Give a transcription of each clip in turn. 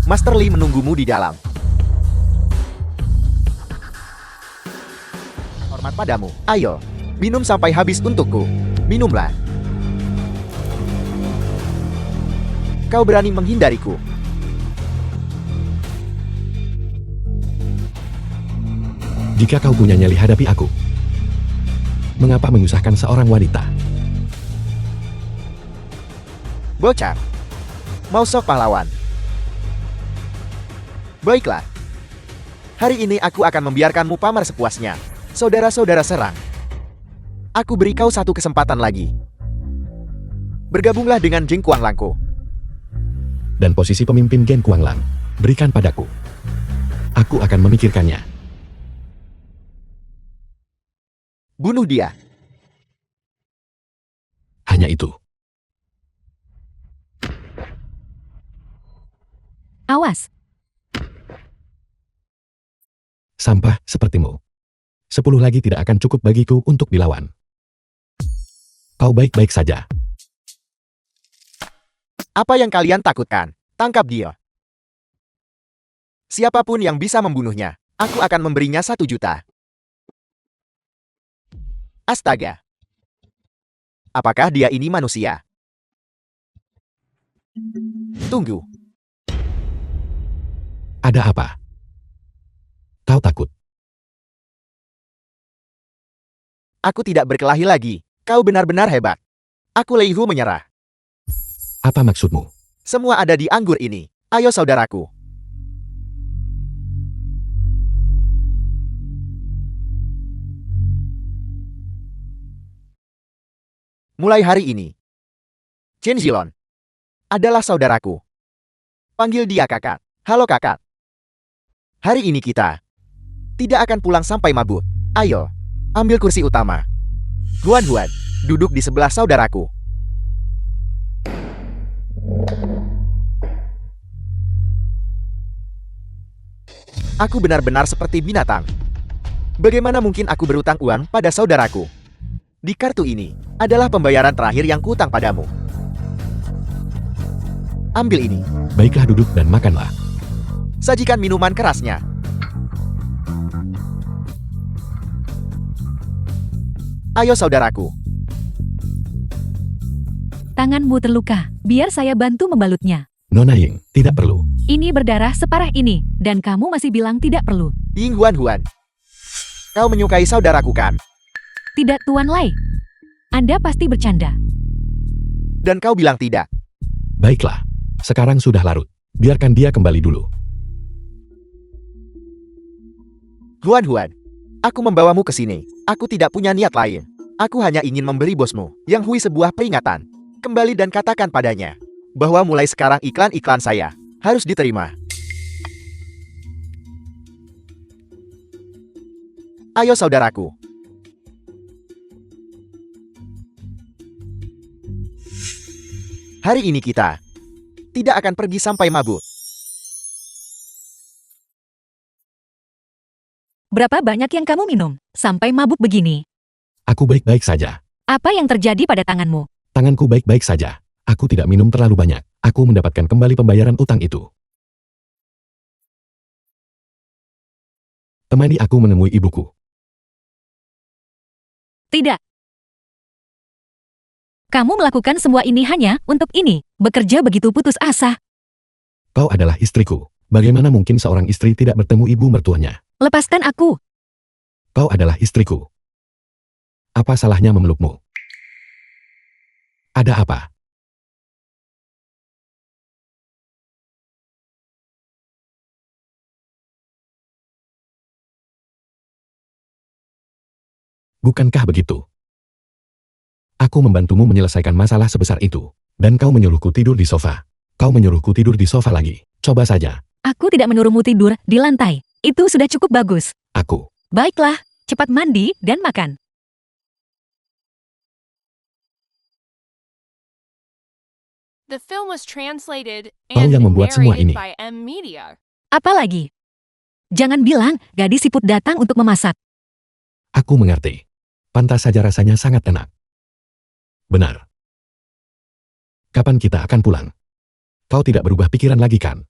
Master Li menunggumu di dalam. Hormat padamu. Ayo, minum sampai habis untukku. Minumlah. Kau berani menghindariku. Jika kau punya nyali, hadapi aku. Mengapa menyusahkan seorang wanita? Bocah. Mau sok pahlawan? Baiklah. Hari ini aku akan membiarkanmu pamar sepuasnya. Saudara-saudara serang. Aku beri kau satu kesempatan lagi. Bergabunglah dengan Jing Kuanglangku. Dan posisi pemimpin Gen Kuanglang, berikan padaku. Aku akan memikirkannya. Bunuh dia. Hanya itu. Awas. Sampah sepertimu. 10 lagi tidak akan cukup bagiku untuk dilawan. Kau baik-baik saja. Apa yang kalian takutkan? Tangkap dia. Siapapun yang bisa membunuhnya, aku akan memberinya 1 juta. Astaga. Apakah dia ini manusia? Tunggu. Ada apa? Kau takut? Aku tidak berkelahi lagi. Kau benar-benar hebat. Aku Lei Hu menyerah. Apa maksudmu? Semua ada di anggur ini. Ayo saudaraku. Mulai hari ini, Chen Zilong adalah saudaraku. Panggil dia kakak. Halo kakak. Hari ini kita tidak akan pulang sampai mabuk. Ayo, ambil kursi utama. Guan Huan, duduk di sebelah saudaraku. Aku benar-benar seperti binatang. Bagaimana mungkin aku berutang uang pada saudaraku? Di kartu ini adalah pembayaran terakhir yang kuutang padamu. Ambil ini. Baiklah, duduk dan makanlah. Sajikan minuman kerasnya. Ayo saudaraku. Tanganmu terluka. Biar saya bantu membalutnya. Nona Ying, tidak perlu. Ini berdarah separah ini, dan kamu masih bilang tidak perlu. Ying Huan Huan. Kau menyukai saudaraku kan? Tidak, Tuan Lai. Anda pasti bercanda. Dan kau bilang tidak. Baiklah. Sekarang sudah larut. Biarkan dia kembali dulu. Huan Huan. Aku membawamu ke sini. Aku tidak punya niat lain. Aku hanya ingin memberi bosmu, Yang Hui, sebuah peringatan. Kembali dan katakan padanya bahwa mulai sekarang iklan-iklan saya harus diterima. Ayo saudaraku. Hari ini kita tidak akan pergi sampai mabuk. Berapa banyak yang kamu minum sampai mabuk begini? Aku baik-baik saja. Apa yang terjadi pada tanganmu? Tanganku baik-baik saja. Aku tidak minum terlalu banyak. Aku mendapatkan kembali pembayaran utang itu. Temani aku menemui ibuku. Tidak. Kamu melakukan semua ini hanya untuk ini. Bekerja begitu putus asa. Kau adalah istriku. Bagaimana mungkin seorang istri tidak bertemu ibu mertuanya? Lepaskan aku. Kau adalah istriku. Apa salahnya memelukmu? Ada apa? Bukankah begitu? Aku membantumu menyelesaikan masalah sebesar itu. Dan kau menyuruhku tidur di sofa. Kau menyuruhku tidur di sofa lagi. Coba saja. Aku tidak menyuruhmu tidur di lantai. Itu sudah cukup bagus. Aku. Baiklah, cepat mandi dan makan. The film was translated Kau and yang membuat semua narrated ini. by M Media. Apalagi? Jangan bilang gadis siput datang untuk memasak. Aku mengerti. Pantas saja rasanya sangat enak. Benar. Kapan kita akan pulang? Kau tidak berubah pikiran lagi kan?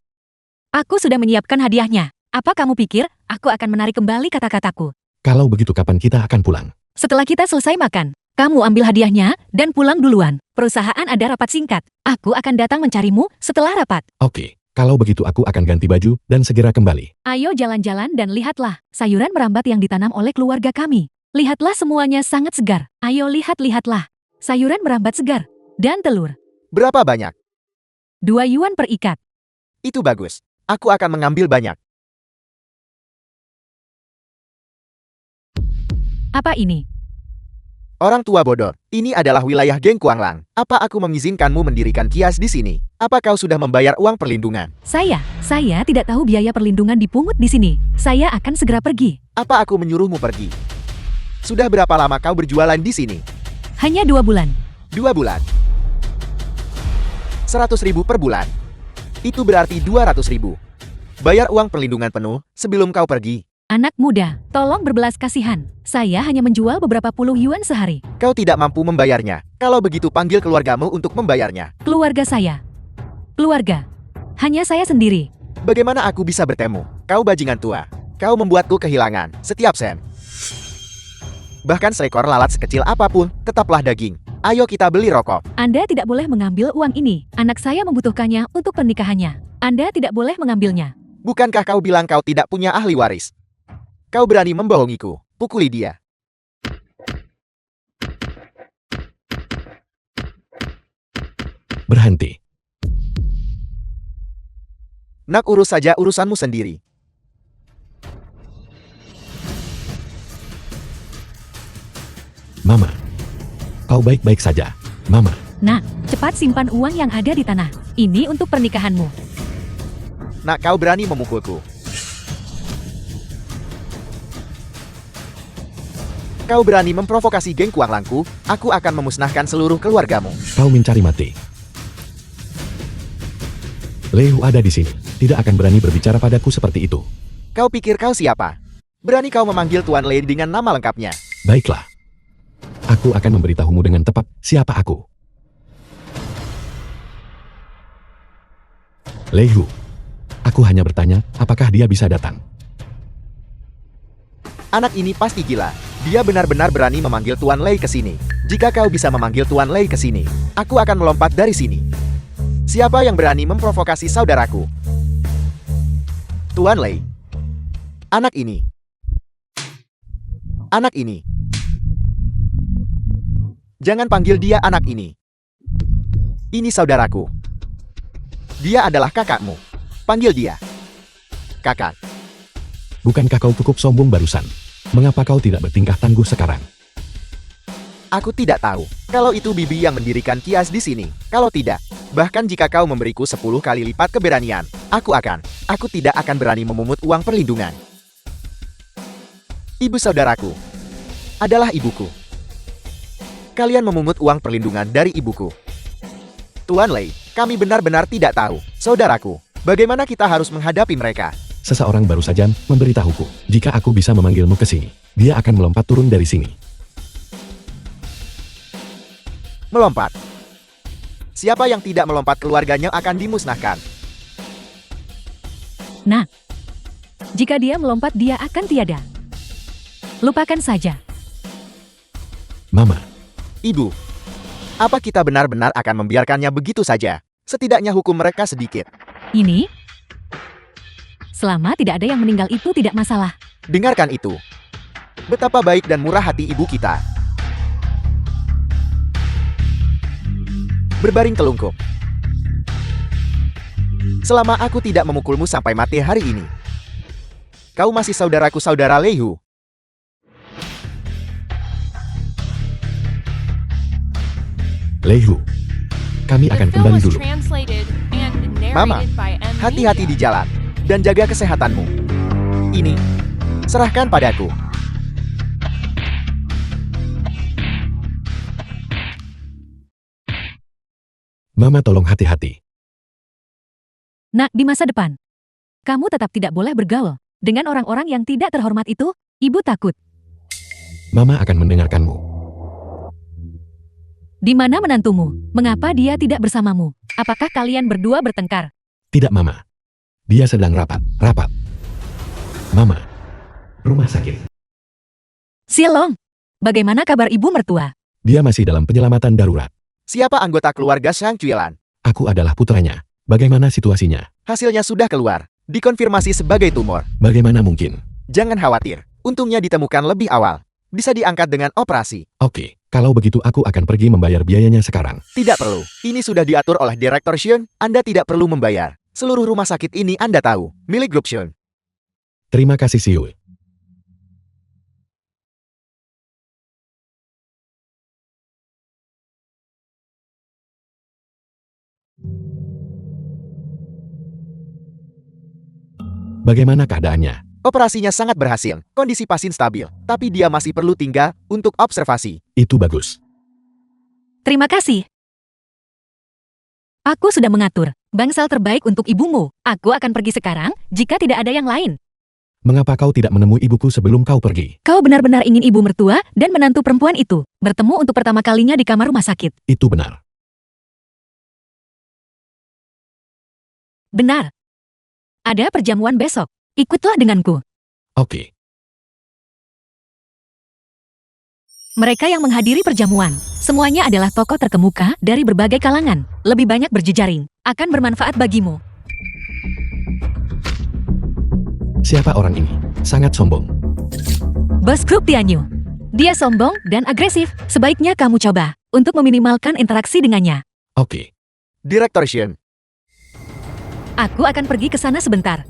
Aku sudah menyiapkan hadiahnya. Apa kamu pikir aku akan menarik kembali kata-kataku? Kalau begitu kapan kita akan pulang? Setelah kita selesai makan, kamu ambil hadiahnya dan pulang duluan. Perusahaan ada rapat singkat. Aku akan datang mencarimu setelah rapat. Oke, kalau begitu aku akan ganti baju dan segera kembali. Ayo jalan-jalan dan lihatlah sayuran merambat yang ditanam oleh keluarga kami. Lihatlah semuanya sangat segar. Ayo lihatlah. Sayuran merambat segar. Dan telur. Berapa banyak? 2 yuan per ikat. Itu bagus. Aku akan mengambil banyak. Apa ini? Orang tua bodoh, ini adalah wilayah geng Kuanglang. Apa aku mengizinkanmu mendirikan kios di sini? Apa kau sudah membayar uang perlindungan? Saya tidak tahu biaya perlindungan dipungut di sini. Saya akan segera pergi. Apa aku menyuruhmu pergi? Sudah berapa lama kau berjualan di sini? Hanya 2 bulan. 2 bulan. 100.000 per bulan. Itu berarti 200.000. Bayar uang perlindungan penuh sebelum kau pergi. Anak muda, tolong berbelas kasihan. Saya hanya menjual beberapa puluh yuan sehari. Kau tidak mampu membayarnya. Kalau begitu panggil keluargamu untuk membayarnya. Keluarga saya. Keluarga. Hanya saya sendiri. Bagaimana aku bisa bertemu? Kau bajingan tua. Kau membuatku kehilangan setiap sen. Bahkan seekor lalat sekecil apapun, tetaplah daging. Ayo kita beli rokok. Anda tidak boleh mengambil uang ini. Anak saya membutuhkannya untuk pernikahannya. Anda tidak boleh mengambilnya. Bukankah kau bilang kau tidak punya ahli waris? Kau berani membohongiku. Pukuli dia. Berhenti. Nak, urus saja urusanmu sendiri. Mama. Kau baik-baik saja, Mama. Nah, cepat simpan uang yang ada di tanah. Ini untuk pernikahanmu. Nak, kau berani memukulku. Kau berani memprovokasi geng Kuanglangku, aku akan memusnahkan seluruh keluargamu. Kau mencari mati. Lei Hu ada di sini. Tidak akan berani berbicara padaku seperti itu. Kau pikir kau siapa? Berani kau memanggil Tuan Lei dengan nama lengkapnya? Baiklah. Aku akan memberitahumu dengan tepat siapa aku. Lei Hu. Aku hanya bertanya, apakah dia bisa datang? Anak ini pasti gila. Dia benar-benar berani memanggil Tuan Lei ke sini. Jika kau bisa memanggil Tuan Lei ke sini, aku akan melompat dari sini. Siapa yang berani memprovokasi saudaraku? Tuan Lei. Anak ini. Anak ini. Jangan panggil dia anak ini. Ini saudaraku. Dia adalah kakakmu. Panggil dia kakak. Bukankah kau cukup sombong barusan? Mengapa kau tidak bertingkah tangguh sekarang? Aku tidak tahu kalau itu bibi yang mendirikan kios di sini. Kalau tidak, bahkan jika kau memberiku 10 kali lipat keberanian, aku tidak akan berani memungut uang perlindungan. Ibu saudaraku adalah ibuku. Kalian memungut uang perlindungan dari ibuku. Tuan Lei, kami benar-benar tidak tahu. Saudaraku, bagaimana kita harus menghadapi mereka? Seseorang baru saja memberitahuku, jika aku bisa memanggilmu ke sini, dia akan melompat turun dari sini. Melompat. Siapa yang tidak melompat keluarganya akan dimusnahkan. Nah, jika dia melompat dia akan tiada. Lupakan saja. Mama. Ibu, apa kita benar-benar akan membiarkannya begitu saja? Setidaknya hukum mereka sedikit. Ini? Selama tidak ada yang meninggal itu tidak masalah. Dengarkan itu. Betapa baik dan murah hati ibu kita. Berbaring telungkup. Selama aku tidak memukulmu sampai mati hari ini, kau masih saudaraku, saudara Lei Hu. Lei Hu. Kami The akan film kembali was dulu. translated and Mama, narrated by M. hati-hati di jalan dan jaga kesehatanmu. Ini, serahkan padaku. Mama tolong hati-hati. Nak, di masa depan, kamu tetap tidak boleh bergaul dengan orang-orang yang tidak terhormat itu. Ibu takut. Mama akan mendengarkanmu. Di mana menantumu? Mengapa dia tidak bersamamu? Apakah kalian berdua bertengkar? Tidak, Mama. Dia sedang rapat. Mama. Rumah sakit. Silong, bagaimana kabar ibu mertua? Dia masih dalam penyelamatan darurat. Siapa anggota keluarga Sang Chuilan? Aku adalah putranya. Bagaimana situasinya? Hasilnya sudah keluar. Dikonfirmasi sebagai tumor. Bagaimana mungkin? Jangan khawatir. Untungnya ditemukan lebih awal. Bisa diangkat dengan operasi. Oke, kalau begitu aku akan pergi membayar biayanya sekarang. Tidak perlu. Ini sudah diatur oleh Direktur Shun. Anda tidak perlu membayar. Seluruh rumah sakit ini Anda tahu. Milik grup Shun. Terima kasih Siu. Bagaimana keadaannya? Operasinya sangat berhasil. Kondisi pasien stabil. Tapi dia masih perlu tinggal untuk observasi. Itu bagus. Terima kasih. Aku sudah mengatur bangsal terbaik untuk ibumu. Aku akan pergi sekarang jika tidak ada yang lain. Mengapa kau tidak menemui ibuku sebelum kau pergi? Kau benar-benar ingin ibu mertua dan menantu perempuan itu bertemu untuk pertama kalinya di kamar rumah sakit. Itu benar. Benar. Ada perjamuan besok. Ikutlah denganku. Oke. Mereka yang menghadiri perjamuan, semuanya adalah tokoh terkemuka dari berbagai kalangan. Lebih banyak berjejaring, akan bermanfaat bagimu. Siapa orang ini? Sangat sombong. Bos grup Tianyu. Dia sombong dan agresif. Sebaiknya kamu coba untuk meminimalkan interaksi dengannya. Oke. Direktur Shun. Aku akan pergi ke sana sebentar.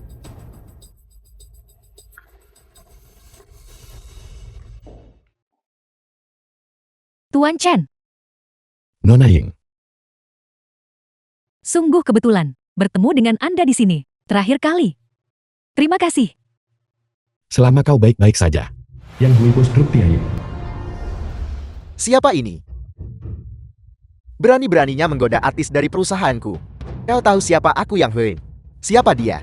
Tuan Chen, Nona Ying. sungguh kebetulan bertemu dengan Anda di sini. Terakhir kali. Terima kasih. Selama kau baik-baik saja. Yang gue bos grup Tianyu. Siapa ini? Berani-beraninya menggoda artis dari perusahaanku. Kau tahu siapa aku yang Hui? Siapa dia?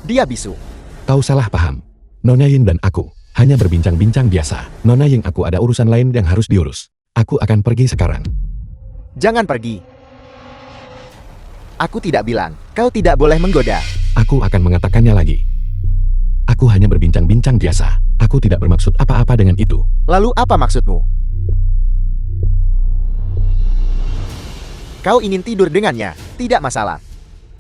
Dia bisu. Kau salah paham. Nona Ying dan aku hanya berbincang-bincang biasa. Nona Ying, aku ada urusan lain yang harus diurus. Aku akan pergi sekarang. Jangan pergi. Aku tidak bilang, kau tidak boleh menggoda. Aku akan mengatakannya lagi. Aku hanya berbincang-bincang biasa. Aku tidak bermaksud apa-apa dengan itu. Lalu apa maksudmu? Kau ingin tidur dengannya, tidak masalah.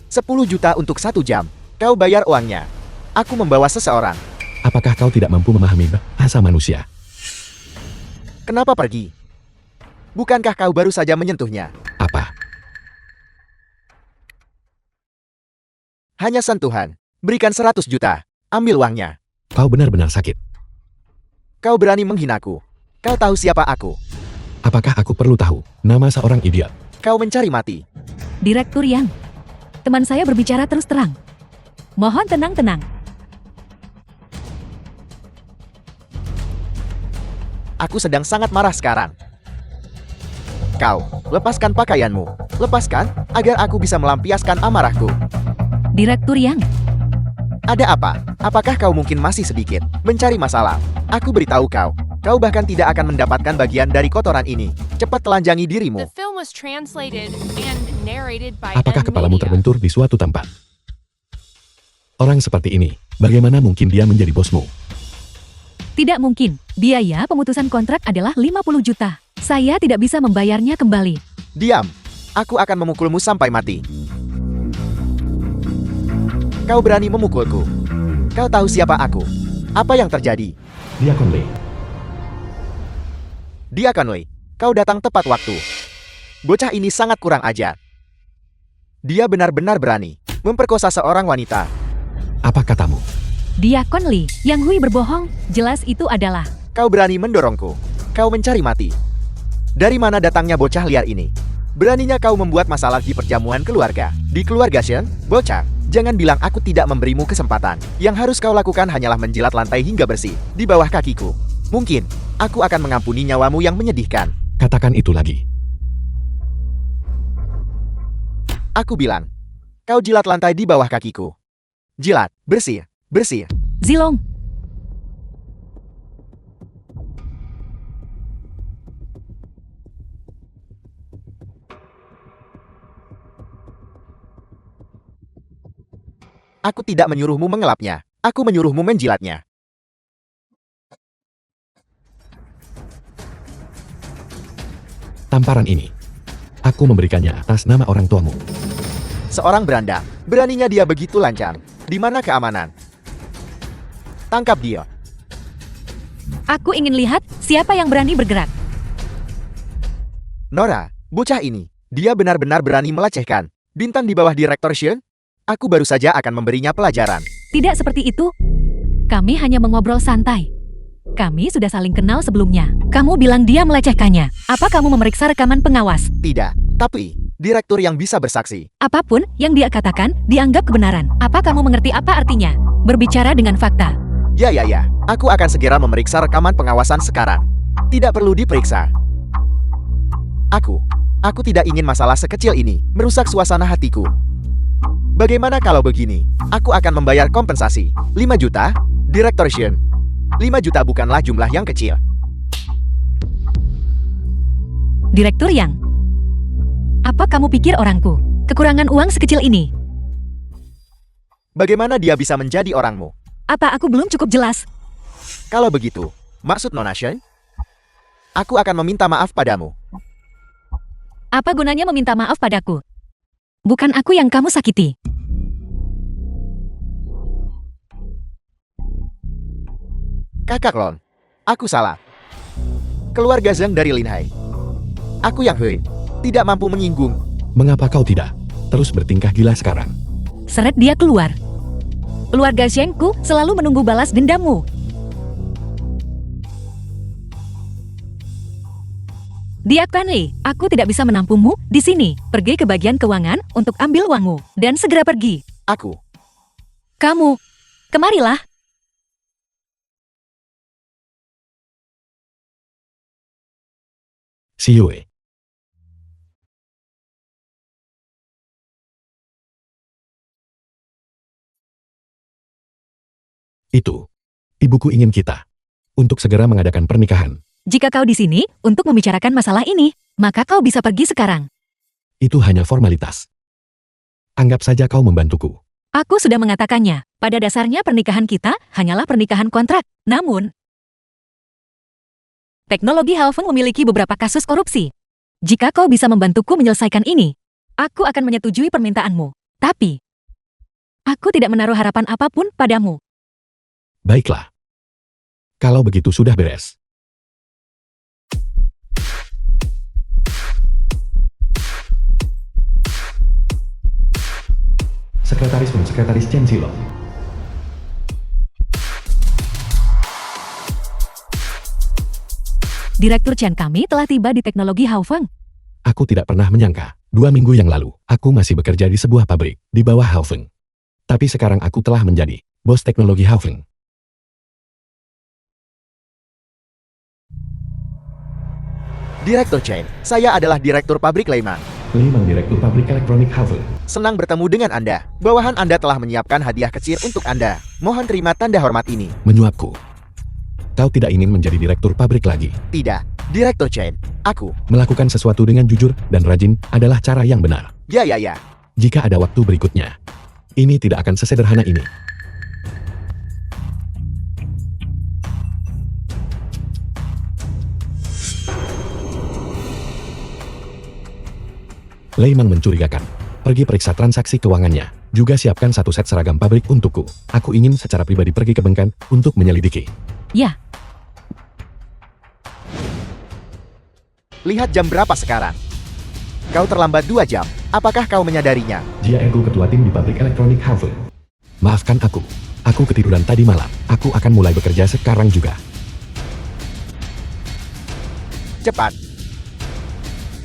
10 juta untuk 1 jam. Kau bayar uangnya. Aku membawa seseorang. Apakah kau tidak mampu memahami bahasa manusia? Kenapa pergi? Bukankah kau baru saja menyentuhnya? Apa? Hanya sentuhan. Berikan 100 juta. Ambil uangnya. Kau benar-benar sakit. Kau berani menghinaku. Kau tahu siapa aku. Apakah aku perlu tahu nama seorang idiot? Kau mencari mati. Direktur Yang. Teman saya berbicara terus terang. Mohon tenang-tenang. Aku sedang sangat marah sekarang. Kau, lepaskan pakaianmu. Lepaskan, agar aku bisa melampiaskan amarahku. Direktur Yang. Ada apa? Apakah kau mungkin masih sedikit mencari masalah? Aku beritahu kau, kau bahkan tidak akan mendapatkan bagian dari kotoran ini. Cepat telanjangi dirimu. The film was translated and narrated by Apakah N kepalamu Media. terbentur di suatu tempat? Orang seperti ini, bagaimana mungkin dia menjadi bosmu? Tidak mungkin. Biaya pemutusan kontrak adalah 50 juta. Saya tidak bisa membayarnya kembali. Diam. Aku akan memukulmu sampai mati. Kau berani memukulku. Kau tahu siapa aku. Apa yang terjadi? Dia Conley. Dia Conway. Kau datang tepat waktu. Bocah ini sangat kurang ajar. Dia benar-benar berani memperkosa seorang wanita. Apa katamu? Dia Conley. Yang Hui berbohong. Jelas itu adalah. Kau berani mendorongku. Kau mencari mati. Dari mana datangnya bocah liar ini? Beraninya kau membuat masalah di perjamuan keluarga. Di keluarga Shen, bocah. Jangan bilang aku tidak memberimu kesempatan. Yang harus kau lakukan hanyalah menjilat lantai hingga bersih di bawah kakiku. Mungkin, aku akan mengampuni nyawamu yang menyedihkan. Katakan itu lagi. Aku bilang, kau jilat lantai di bawah kakiku. Jilat, bersih, bersih. Zilong. Aku tidak menyuruhmu mengelapnya. Aku menyuruhmu menjilatnya. Tamparan ini, aku memberikannya atas nama orang tuamu. Seorang beranda. Beraninya dia begitu lancang. Di mana keamanan? Tangkap dia. Aku ingin lihat siapa yang berani bergerak. Nora, bocah ini. Dia benar-benar berani melecehkan. Bintang di bawah Direktur Shen? Aku baru saja akan memberinya pelajaran. Tidak seperti itu. Kami hanya mengobrol santai. Kami sudah saling kenal sebelumnya. Kamu bilang dia melecehkannya. Apa kamu memeriksa rekaman pengawas? Tidak. Tapi, direktur yang bisa bersaksi. Apapun yang dia katakan dianggap kebenaran. Apa kamu mengerti apa artinya? Berbicara dengan fakta. Ya. Aku akan segera memeriksa rekaman pengawasan sekarang. Tidak perlu diperiksa. Aku tidak ingin masalah sekecil ini merusak suasana hatiku. Bagaimana kalau begini? Aku akan membayar kompensasi. 5 juta? Direktur Shen. 5 juta bukanlah jumlah yang kecil. Direktur Yang. Apa kamu pikir orangku? Kekurangan uang sekecil ini. Bagaimana dia bisa menjadi orangmu? Apa aku belum cukup jelas? Kalau begitu, maksud Nona Shen? Aku akan meminta maaf padamu. Apa gunanya meminta maaf padaku? Bukan aku yang kamu sakiti. Kakak Lon, aku salah. Keluarga Zhang dari Linhai. Aku yang Hui, tidak mampu menyinggung. Mengapa kau tidak terus bertingkah gila sekarang? Seret dia keluar. Keluarga Zhengku selalu menunggu balas dendammu. Diapkan Li, aku tidak bisa menampungmu di sini. Pergi ke bagian keuangan untuk ambil uangmu. Dan segera pergi. Aku. Kamu. Kemarilah. Si Yue. Itu. Ibuku ingin kita untuk segera mengadakan pernikahan. Jika kau di sini untuk membicarakan masalah ini, maka kau bisa pergi sekarang. Itu hanya formalitas. Anggap saja kau membantuku. Aku sudah mengatakannya. Pada dasarnya pernikahan kita hanyalah pernikahan kontrak. Namun, teknologi Halfeng memiliki beberapa kasus korupsi. Jika kau bisa membantuku menyelesaikan ini, aku akan menyetujui permintaanmu. Tapi, aku tidak menaruh harapan apapun padamu. Baiklah. Kalau begitu sudah beres. Sekretaris Chen Zilong. Direktur Chen kami telah tiba di teknologi Halfeng. Aku tidak pernah menyangka, 2 minggu yang lalu, aku masih bekerja di sebuah pabrik, di bawah Halfeng. Tapi sekarang aku telah menjadi bos teknologi Halfeng. Direktur Chen, saya adalah direktur pabrik Leiman. Limang direktur pabrik elektronik Halfeng. Senang bertemu dengan Anda. Bawahan Anda telah menyiapkan hadiah kecil untuk Anda. Mohon terima tanda hormat ini. Menyuapku. Kau tidak ingin menjadi direktur pabrik lagi. Tidak, Direktur Chen. Aku. Melakukan sesuatu dengan jujur dan rajin adalah cara yang benar. Ya. Jika ada waktu berikutnya, ini tidak akan sesederhana ini. Leimang mencurigakan. Pergi periksa transaksi keuangannya. Juga siapkan 1 set seragam pabrik untukku. Aku ingin secara pribadi pergi ke Bengkan untuk menyelidiki. Ya, Lihat jam berapa sekarang. Kau terlambat 2 jam. Apakah kau menyadarinya? Jia Egu ketua tim di pabrik elektronik Halfeng. Maafkan aku. Aku ketiduran tadi malam. Aku akan mulai bekerja sekarang juga. Cepat.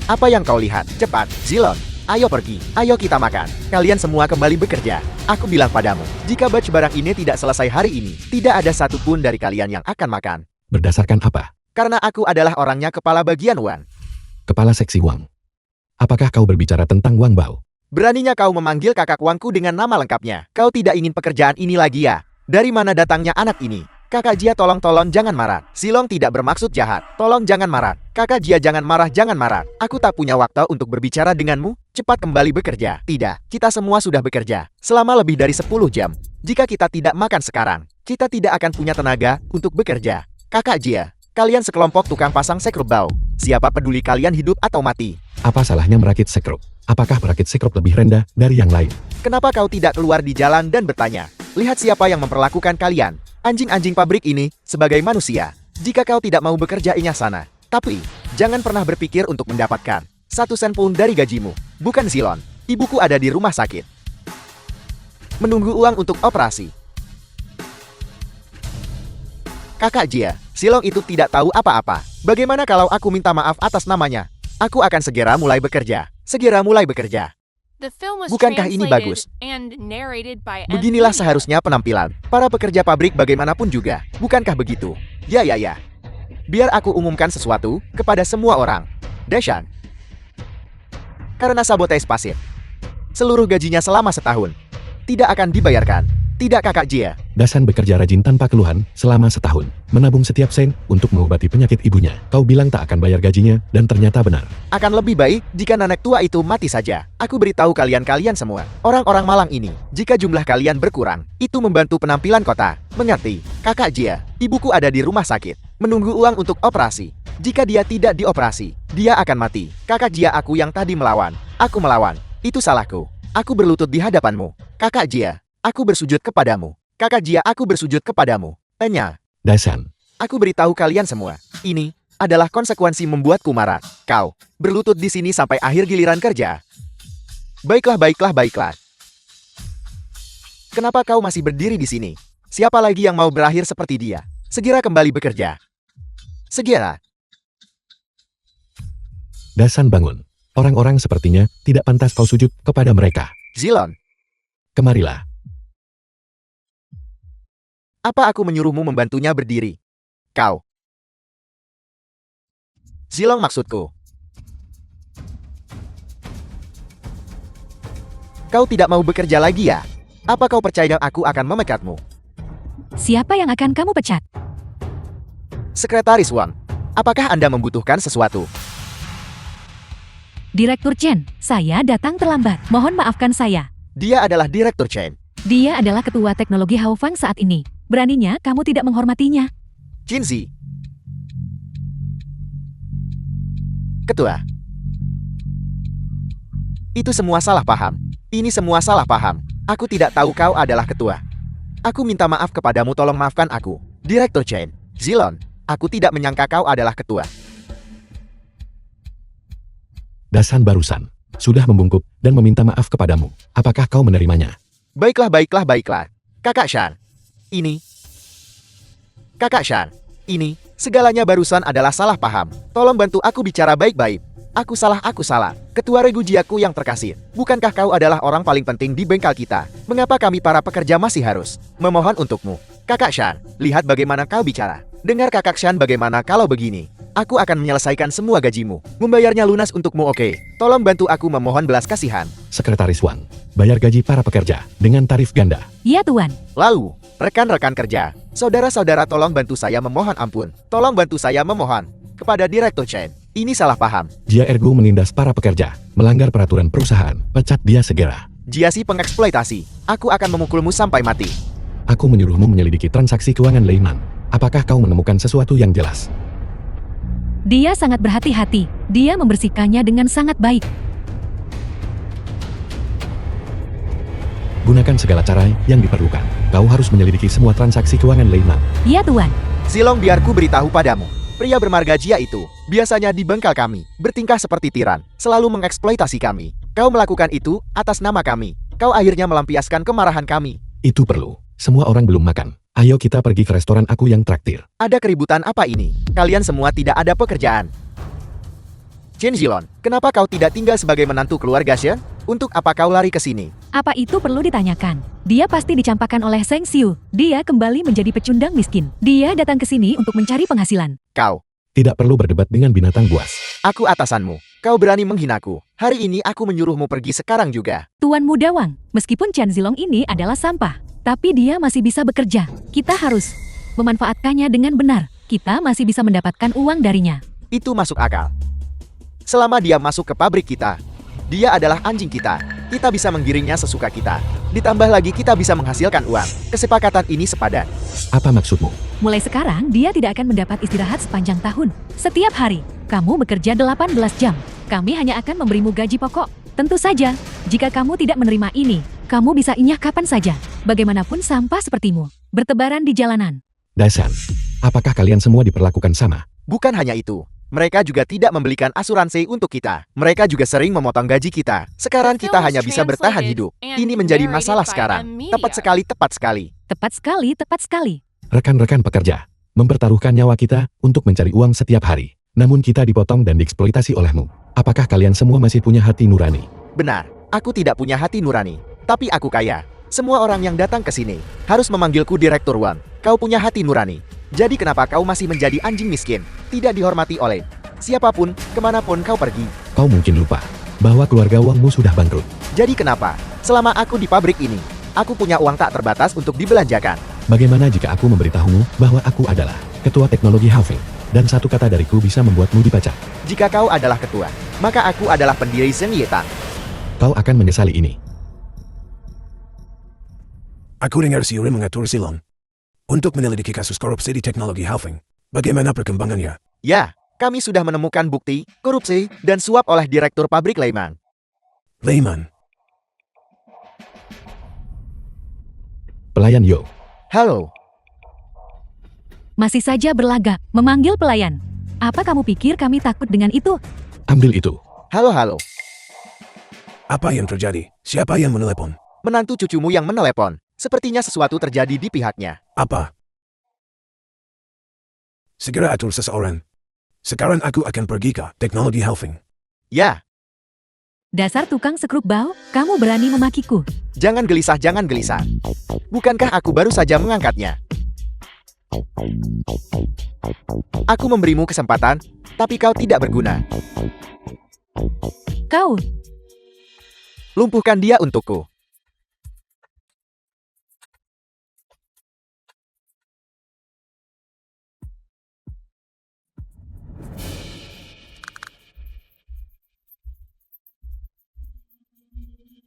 Apa yang kau lihat? Cepat, Zilon. Ayo pergi. Ayo kita makan. Kalian semua kembali bekerja. Aku bilang padamu, jika batch barang ini tidak selesai hari ini, tidak ada satupun dari kalian yang akan makan. Berdasarkan apa? Karena aku adalah orangnya kepala bagian Wan. Kepala seksi Wang. Apakah kau berbicara tentang Wang Bao? Beraninya kau memanggil kakak Wangku dengan nama lengkapnya. Kau tidak ingin pekerjaan ini lagi ya? Dari mana datangnya anak ini? Kakak Jia tolong jangan marah. Silong tidak bermaksud jahat. Tolong jangan marah. Kakak Jia jangan marah. Aku tak punya waktu untuk berbicara denganmu. Cepat kembali bekerja. Tidak, kita semua sudah bekerja selama lebih dari 10 jam. Jika kita tidak makan sekarang, kita tidak akan punya tenaga untuk bekerja. Kakak Jia, kalian sekelompok tukang pasang sekrup bau. Siapa peduli kalian hidup atau mati? Apa salahnya merakit sekrup? Apakah merakit sekrup lebih rendah dari yang lain? Kenapa kau tidak keluar di jalan dan bertanya? Lihat siapa yang memperlakukan kalian. Anjing-anjing pabrik ini sebagai manusia. Jika kau tidak mau bekerja inya sana. Tapi, jangan pernah berpikir untuk mendapatkan 1 sen pun dari gajimu. Bukan Zilon. Ibuku ada di rumah sakit. Menunggu uang untuk operasi. Kakak Jia, Silong itu tidak tahu apa-apa. Bagaimana kalau aku minta maaf atas namanya? Aku akan segera mulai bekerja. The film was Bukankah ini bagus? translated and narrated by Beginilah Evelina. seharusnya penampilan para pekerja pabrik bagaimanapun juga. Bukankah begitu? Ya. Biar aku umumkan sesuatu kepada semua orang. Deshan. Karena sabotage pasif. Seluruh gajinya selama setahun tidak akan dibayarkan. Tidak Kakak Jia. Dasan bekerja rajin tanpa keluhan selama setahun. Menabung setiap sen untuk mengobati penyakit ibunya. Kau bilang tak akan bayar gajinya, dan ternyata benar. Akan lebih baik jika nenek tua itu mati saja. Aku beritahu kalian semua, orang-orang Malang ini, jika jumlah kalian berkurang, itu membantu penampilan kota. Mengerti? Kakak Jia, ibuku ada di rumah sakit, menunggu uang untuk operasi. Jika dia tidak dioperasi, dia akan mati. Kakak Jia, aku yang tadi melawan. Aku melawan. Itu salahku. Aku berlutut di hadapanmu. Kakak Jia, aku bersujud kepadamu. Kakak Jia, aku bersujud kepadamu. Tanya. Dasan. Aku beritahu kalian semua, ini adalah konsekuensi membuatku marah. Kau berlutut di sini sampai akhir giliran kerja. Baiklah. Kenapa kau masih berdiri di sini? Siapa lagi yang mau berakhir seperti dia? Segera kembali bekerja. Segera. Dasan bangun. Orang-orang sepertinya tidak pantas kau sujud kepada mereka. Zilon, Kemarilah. apa aku menyuruhmu membantunya berdiri? Kau. Zilong maksudku. Kau tidak mau bekerja lagi ya? Apa kau percaya aku akan memecatmu? Siapa yang akan kamu pecat? Sekretaris Wang, apakah Anda membutuhkan sesuatu? Direktur Chen, saya datang terlambat. Mohon maafkan saya. Dia adalah Direktur Chen. Dia adalah ketua teknologi Haofang saat ini. Beraninya kamu tidak menghormatinya. Jinzi. Ketua. Itu semua salah paham. Ini semua salah paham. Aku tidak tahu kau adalah ketua. Aku minta maaf kepadamu, tolong maafkan aku. Direktur Chen. Zilon, aku tidak menyangka kau adalah ketua. Dasan barusan sudah membungkuk dan meminta maaf kepadamu. Apakah kau menerimanya? Baiklah. Kakak Shan. Ini. Kakak Shan. Ini. Segalanya barusan adalah salah paham. Tolong bantu aku bicara baik-baik. Aku salah. Ketua Regujiaku yang terkasih. Bukankah kau adalah orang paling penting di bengkel kita? Mengapa kami para pekerja masih harus memohon untukmu? Kakak Shan, lihat bagaimana kau bicara. Dengar Kakak Shan, bagaimana kalau begini? Aku akan menyelesaikan semua gajimu. Membayarnya lunas untukmu, oke? Tolong bantu aku memohon belas kasihan. Sekretaris Wang, bayar gaji para pekerja dengan tarif ganda. Ya Tuan. Lalu, rekan-rekan kerja, saudara-saudara, tolong bantu saya memohon ampun. Tolong bantu saya memohon kepada Direktur Chen. Ini salah paham. Jia Ergo menindas para pekerja, melanggar peraturan perusahaan. Pecat dia segera. Jia si pengeksploitasi. Aku akan memukulmu sampai mati. Aku menyuruhmu menyelidiki transaksi keuangan Leinan. Apakah kau menemukan sesuatu yang jelas? Dia sangat berhati-hati. Dia membersihkannya dengan sangat baik. Gunakan segala cara yang diperlukan. Kau harus menyelidiki semua transaksi keuangan Leinan. Ya Tuan. Silong, biarku beritahu padamu. Pria bermarga Jia itu biasanya di bengkel kami bertingkah seperti tiran, selalu mengeksploitasi kami. Kau melakukan itu atas nama kami. Kau akhirnya melampiaskan kemarahan kami. Itu perlu. Semua orang belum makan. Ayo kita pergi ke restoran aku yang traktir. Ada keributan apa ini? Kalian semua tidak ada pekerjaan. Chen Zilon, kenapa kau tidak tinggal sebagai menantu keluarga Shen? Untuk apa kau lari ke sini? Apa itu perlu ditanyakan? Dia pasti dicampakkan oleh Seng Xiu. Dia kembali menjadi pecundang miskin. Dia datang ke sini untuk mencari penghasilan. Kau. Tidak perlu berdebat dengan binatang buas. Aku atasanmu. Kau berani menghinaku. Hari ini aku menyuruhmu pergi sekarang juga. Tuan Muda Wang, meskipun Chen Zilong ini adalah sampah, tapi dia masih bisa bekerja. Kita harus memanfaatkannya dengan benar, kita masih bisa mendapatkan uang darinya. Itu masuk akal. Selama dia masuk ke pabrik kita, dia adalah anjing kita. Kita bisa menggiringnya sesuka kita. Ditambah lagi kita bisa menghasilkan uang. Kesepakatan ini sepadan. Apa maksudmu? Mulai sekarang, dia tidak akan mendapat istirahat sepanjang tahun. Setiap hari, kamu bekerja 18 jam. Kami hanya akan memberimu gaji pokok. Tentu saja, jika kamu tidak menerima ini, kamu bisa inyah kapan saja. Bagaimanapun sampah sepertimu, bertebaran di jalanan. Dasan, apakah kalian semua diperlakukan sama? Bukan hanya itu. Mereka juga tidak membelikan asuransi untuk kita. Mereka juga sering memotong gaji kita. Sekarang kita hanya bisa bertahan hidup. Ini menjadi masalah sekarang. Tepat sekali, tepat sekali. Tepat sekali, tepat sekali. Rekan-rekan pekerja, mempertaruhkan nyawa kita untuk mencari uang setiap hari. Namun kita dipotong dan dieksploitasi olehmu. Apakah kalian semua masih punya hati nurani? Benar, aku tidak punya hati nurani. Tapi aku kaya. Semua orang yang datang ke sini harus memanggilku Direktur Wan. Kau punya hati nurani. Jadi kenapa kau masih menjadi anjing miskin? Tidak dihormati oleh siapapun, kemanapun kau pergi. Kau mungkin lupa bahwa keluarga Wangmu sudah bangkrut. Jadi kenapa? Selama aku di pabrik ini, aku punya uang tak terbatas untuk dibelanjakan. Bagaimana jika aku memberitahumu bahwa aku adalah ketua teknologi Haofeng, dan satu kata dariku bisa membuatmu dipecat? Jika kau adalah ketua, maka aku adalah pendiri Zheng Yetang. Kau akan menyesali ini. Aku dengar Siuri mengatur Silon untuk menyelidiki kasus korupsi di teknologi Haofeng. Bagaimana perkembangannya? Ya, kami sudah menemukan bukti korupsi dan suap oleh Direktur Pabrik Leiman. Leiman, Pelayan Yo, Halo, Masih saja berlagak, memanggil pelayan. Apa kamu pikir kami takut dengan itu? ambil itu. halo. apa yang terjadi? Siapa yang menelepon? Menantu cucumu yang menelepon. Sepertinya sesuatu terjadi di pihaknya. Apa? Segera atur seseorang. Sekarang aku akan pergi ke teknologi Haofeng. Ya, Dasar tukang sekrup bau, kamu berani memakiku. jangan gelisah, jangan gelisah. Bukankah aku baru saja mengangkatnya? Aku memberimu kesempatan, tapi kau tidak berguna. Kau, Lumpuhkan dia untukku.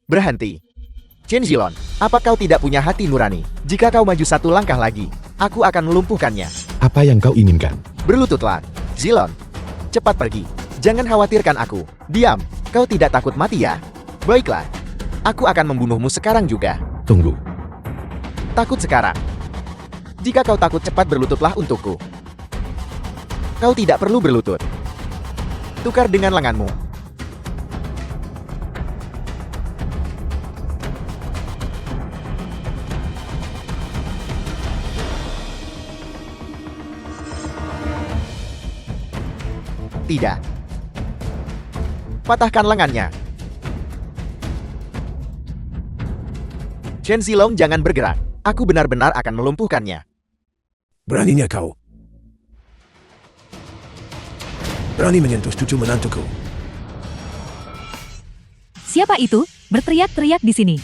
Berhenti. Chen Zilong, apa kau tidak punya hati nurani? Jika kau maju satu langkah lagi, aku akan melumpuhkannya. Apa yang kau inginkan? Berlututlah, Zilong. Cepat pergi. Jangan khawatirkan aku. Diam. Kau tidak takut mati ya? Baiklah. Aku akan membunuhmu sekarang juga. Tunggu. Takut sekarang. Jika kau takut, cepat berlututlah untukku. Kau tidak perlu berlutut. Tukar dengan lenganmu. Tidak. Patahkan lengannya. Chen Zilong, jangan bergerak. Aku benar-benar akan melumpuhkannya. Beraninya kau. Berani menyentuh cucu menantuku. siapa itu? Berteriak-teriak di sini.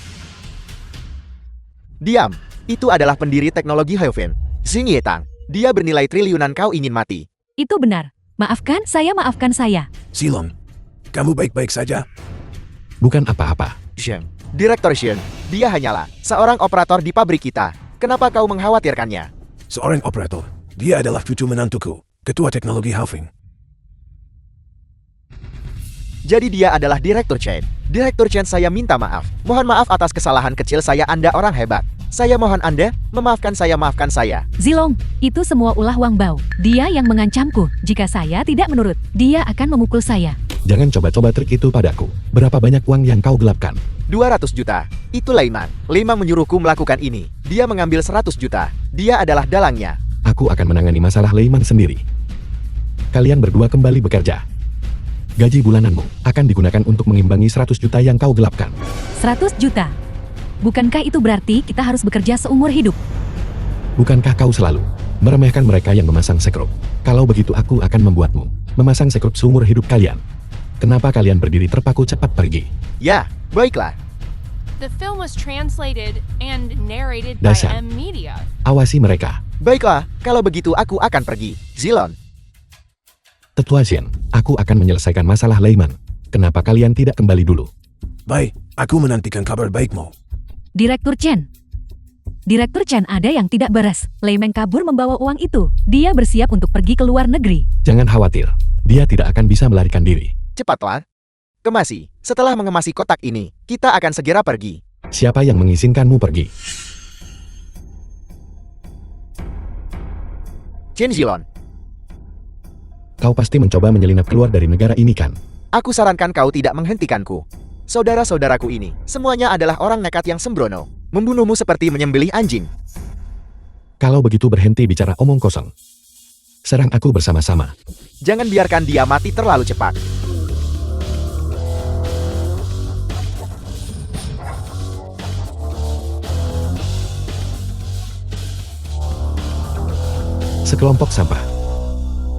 Diam. Itu adalah pendiri teknologi Haofeng, Zheng Yetang. Dia bernilai triliunan. Kau ingin mati. Itu benar. Maafkan saya. Silon, kamu baik-baik saja? Bukan apa-apa. Zheng. Direktur Zheng. Dia hanyalah seorang operator di pabrik kita. Kenapa kau mengkhawatirkannya? Seorang operator. Dia adalah cucu menantuku, ketua teknologi Haofeng. Jadi dia adalah Direktur Chen. Direktur Chen, saya minta maaf. Mohon maaf atas kesalahan kecil saya. Anda orang hebat. Saya mohon Anda memaafkan saya, maafkan saya. Zilong, itu semua ulah Wang Bao. Dia yang mengancamku. Jika saya tidak menurut, dia akan memukul saya. Jangan coba-coba trik itu padaku. Berapa banyak uang yang kau gelapkan? 200 juta. Itu Leiman. Leiman menyuruhku melakukan ini. Dia mengambil 100 juta. Dia adalah dalangnya. Aku akan menangani masalah Leiman sendiri. Kalian berdua kembali bekerja. Gaji bulananmu akan digunakan untuk mengimbangi 100 juta yang kau gelapkan. 100 juta. Bukankah itu berarti kita harus bekerja seumur hidup? Bukankah kau selalu meremehkan mereka yang memasang sekrup? Kalau begitu aku akan membuatmu memasang sekrup seumur hidup kalian. Kenapa kalian berdiri terpaku? Cepat pergi. Ya, baiklah. The film was translated and narrated by Dasan. M Media. Awasi mereka. Baiklah, kalau begitu aku akan pergi. Zilon, Tetua Shen, aku akan menyelesaikan masalah Leiman. Kenapa kalian tidak kembali dulu? Baik, aku menantikan kabar baikmu. Direktur Chen. Direktur Chen, ada yang tidak beres. Lei Meng kabur membawa uang itu. Dia bersiap untuk pergi ke luar negeri. Jangan khawatir, dia tidak akan bisa melarikan diri. cepatlah. Kemasi, setelah mengemasi kotak ini, kita akan segera pergi. Siapa yang mengizinkanmu pergi? Chen Zilon, Kau pasti mencoba menyelinap keluar dari negara ini kan? aku sarankan kau tidak menghentikanku. Saudara-saudaraku ini, semuanya adalah orang nekat yang sembrono. Membunuhmu seperti menyembelih anjing. Kalau begitu berhenti bicara omong kosong. Serang aku bersama-sama. Jangan biarkan dia mati terlalu cepat. Sekelompok sampah.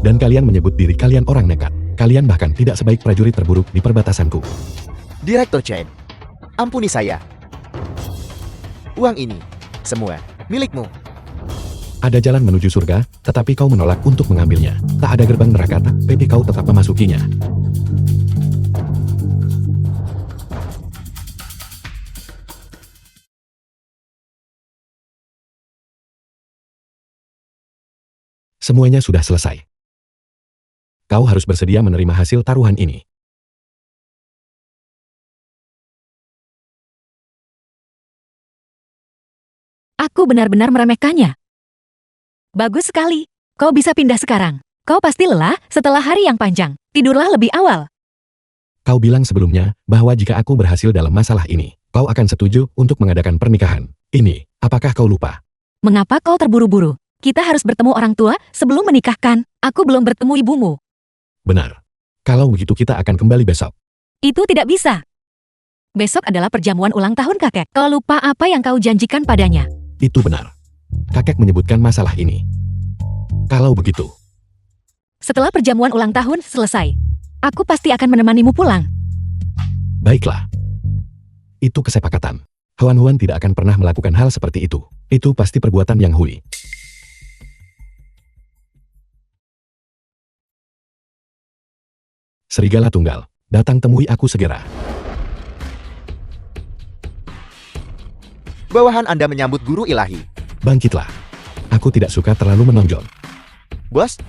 Dan kalian menyebut diri kalian orang nekat. Kalian bahkan tidak sebaik prajurit terburuk di perbatasanku. Direktur Chen, ampuni saya. Uang ini, semua, milikmu. Ada jalan menuju surga, tetapi kau menolak untuk mengambilnya. Tak ada gerbang neraka, tapi kau tetap memasukinya. Semuanya sudah selesai. Kau harus bersedia menerima hasil taruhan ini. Aku benar-benar meremehkannya. Bagus sekali. Kau bisa pindah sekarang. Kau pasti lelah setelah hari yang panjang. Tidurlah lebih awal. Kau bilang sebelumnya bahwa jika aku berhasil dalam masalah ini, kau akan setuju untuk mengadakan pernikahan. Ini, apakah kau lupa? Mengapa kau terburu-buru? Kita harus bertemu orang tua sebelum menikahkan. Aku belum bertemu ibumu. Benar. Kalau begitu kita akan kembali besok. Itu tidak bisa. Besok adalah perjamuan ulang tahun kakek. Kau lupa apa yang kau janjikan padanya. Itu benar. Kakek menyebutkan masalah ini. Kalau begitu, Setelah perjamuan ulang tahun selesai, aku pasti akan menemanimu pulang. baiklah. Itu kesepakatan. Huan-Huan tidak akan pernah melakukan hal seperti itu. Itu pasti perbuatan yang hui. Serigala Tunggal, datang temui aku segera. Bawahan Anda menyambut guru ilahi. Bangkitlah. Aku tidak suka terlalu menonjol. Bos,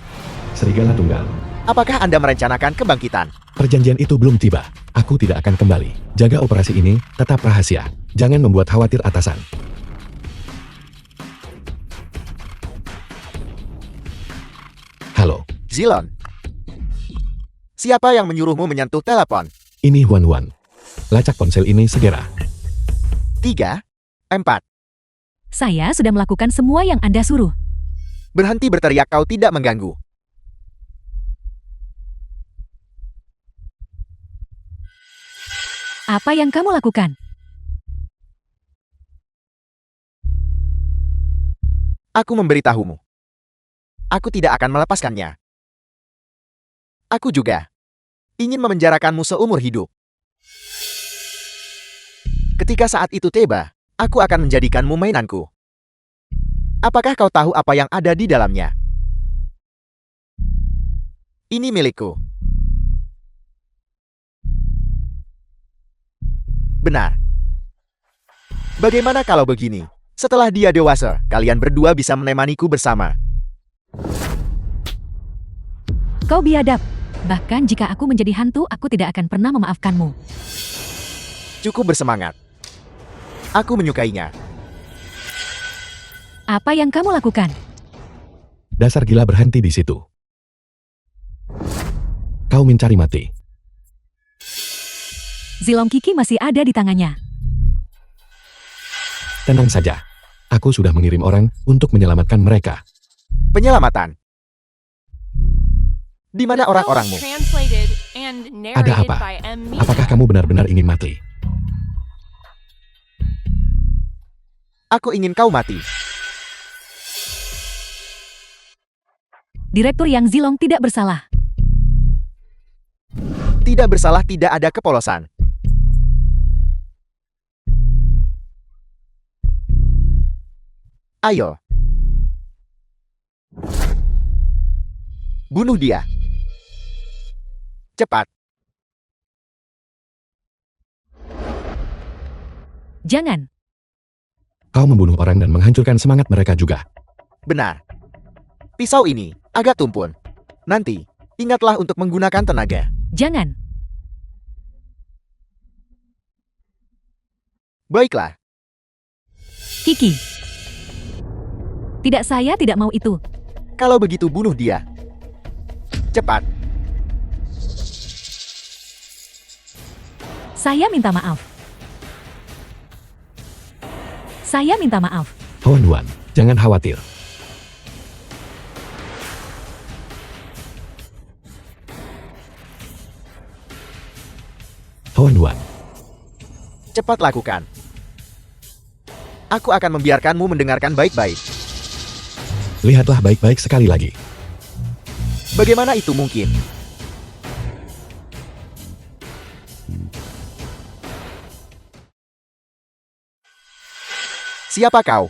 Serigala Tunggal, apakah Anda merencanakan kebangkitan? perjanjian itu belum tiba. Aku tidak akan kembali. Jaga operasi ini, tetap rahasia. Jangan membuat khawatir atasan. Halo, Zilon, siapa yang menyuruhmu menyentuh telepon? ini Huan-Huan. Lacak ponsel ini segera. 3, 4. Saya sudah melakukan semua yang Anda suruh. Berhenti berteriak, kau tidak mengganggu. Apa yang kamu lakukan? Aku memberitahumu. Aku tidak akan melepaskannya. Aku juga ingin memenjarakanmu seumur hidup. Ketika saat itu tiba, aku akan menjadikanmu mainanku. Apakah kau tahu apa yang ada di dalamnya? Ini milikku. Benar. Bagaimana kalau begini? Setelah dia dewasa, kalian berdua bisa menemaniku bersama. Kau biadab. Bahkan jika aku menjadi hantu, aku tidak akan pernah memaafkanmu. Cukup bersemangat. Aku menyukainya. Apa yang kamu lakukan? Dasar gila, berhenti di situ. Kau mencari mati. Zilong Kiki masih ada di tangannya. Tenang saja. Aku sudah mengirim orang untuk menyelamatkan mereka. Penyelamatan. Di mana The film was orang-orangmu? translated and Ada narrated apa? by M. Mina. Apakah kamu benar-benar ingin mati? Aku ingin kau mati. Direktur Yang Zilong tidak bersalah. Tidak bersalah, tidak ada kepolosan. Ayo. Bunuh dia. Cepat. Jangan. Kau membunuh orang dan menghancurkan semangat mereka juga. Benar. Pisau ini agak tumpul. Nanti, ingatlah untuk menggunakan tenaga. Jangan. Baiklah. Kiki. Tidak, saya tidak mau itu. Kalau begitu bunuh dia. Cepat. Saya minta maaf. Saya minta maaf. Huan, jangan khawatir. Huan. Cepat lakukan. Aku akan membiarkanmu mendengarkan baik-baik. Lihatlah baik-baik sekali lagi. Bagaimana itu mungkin? Siapa kau?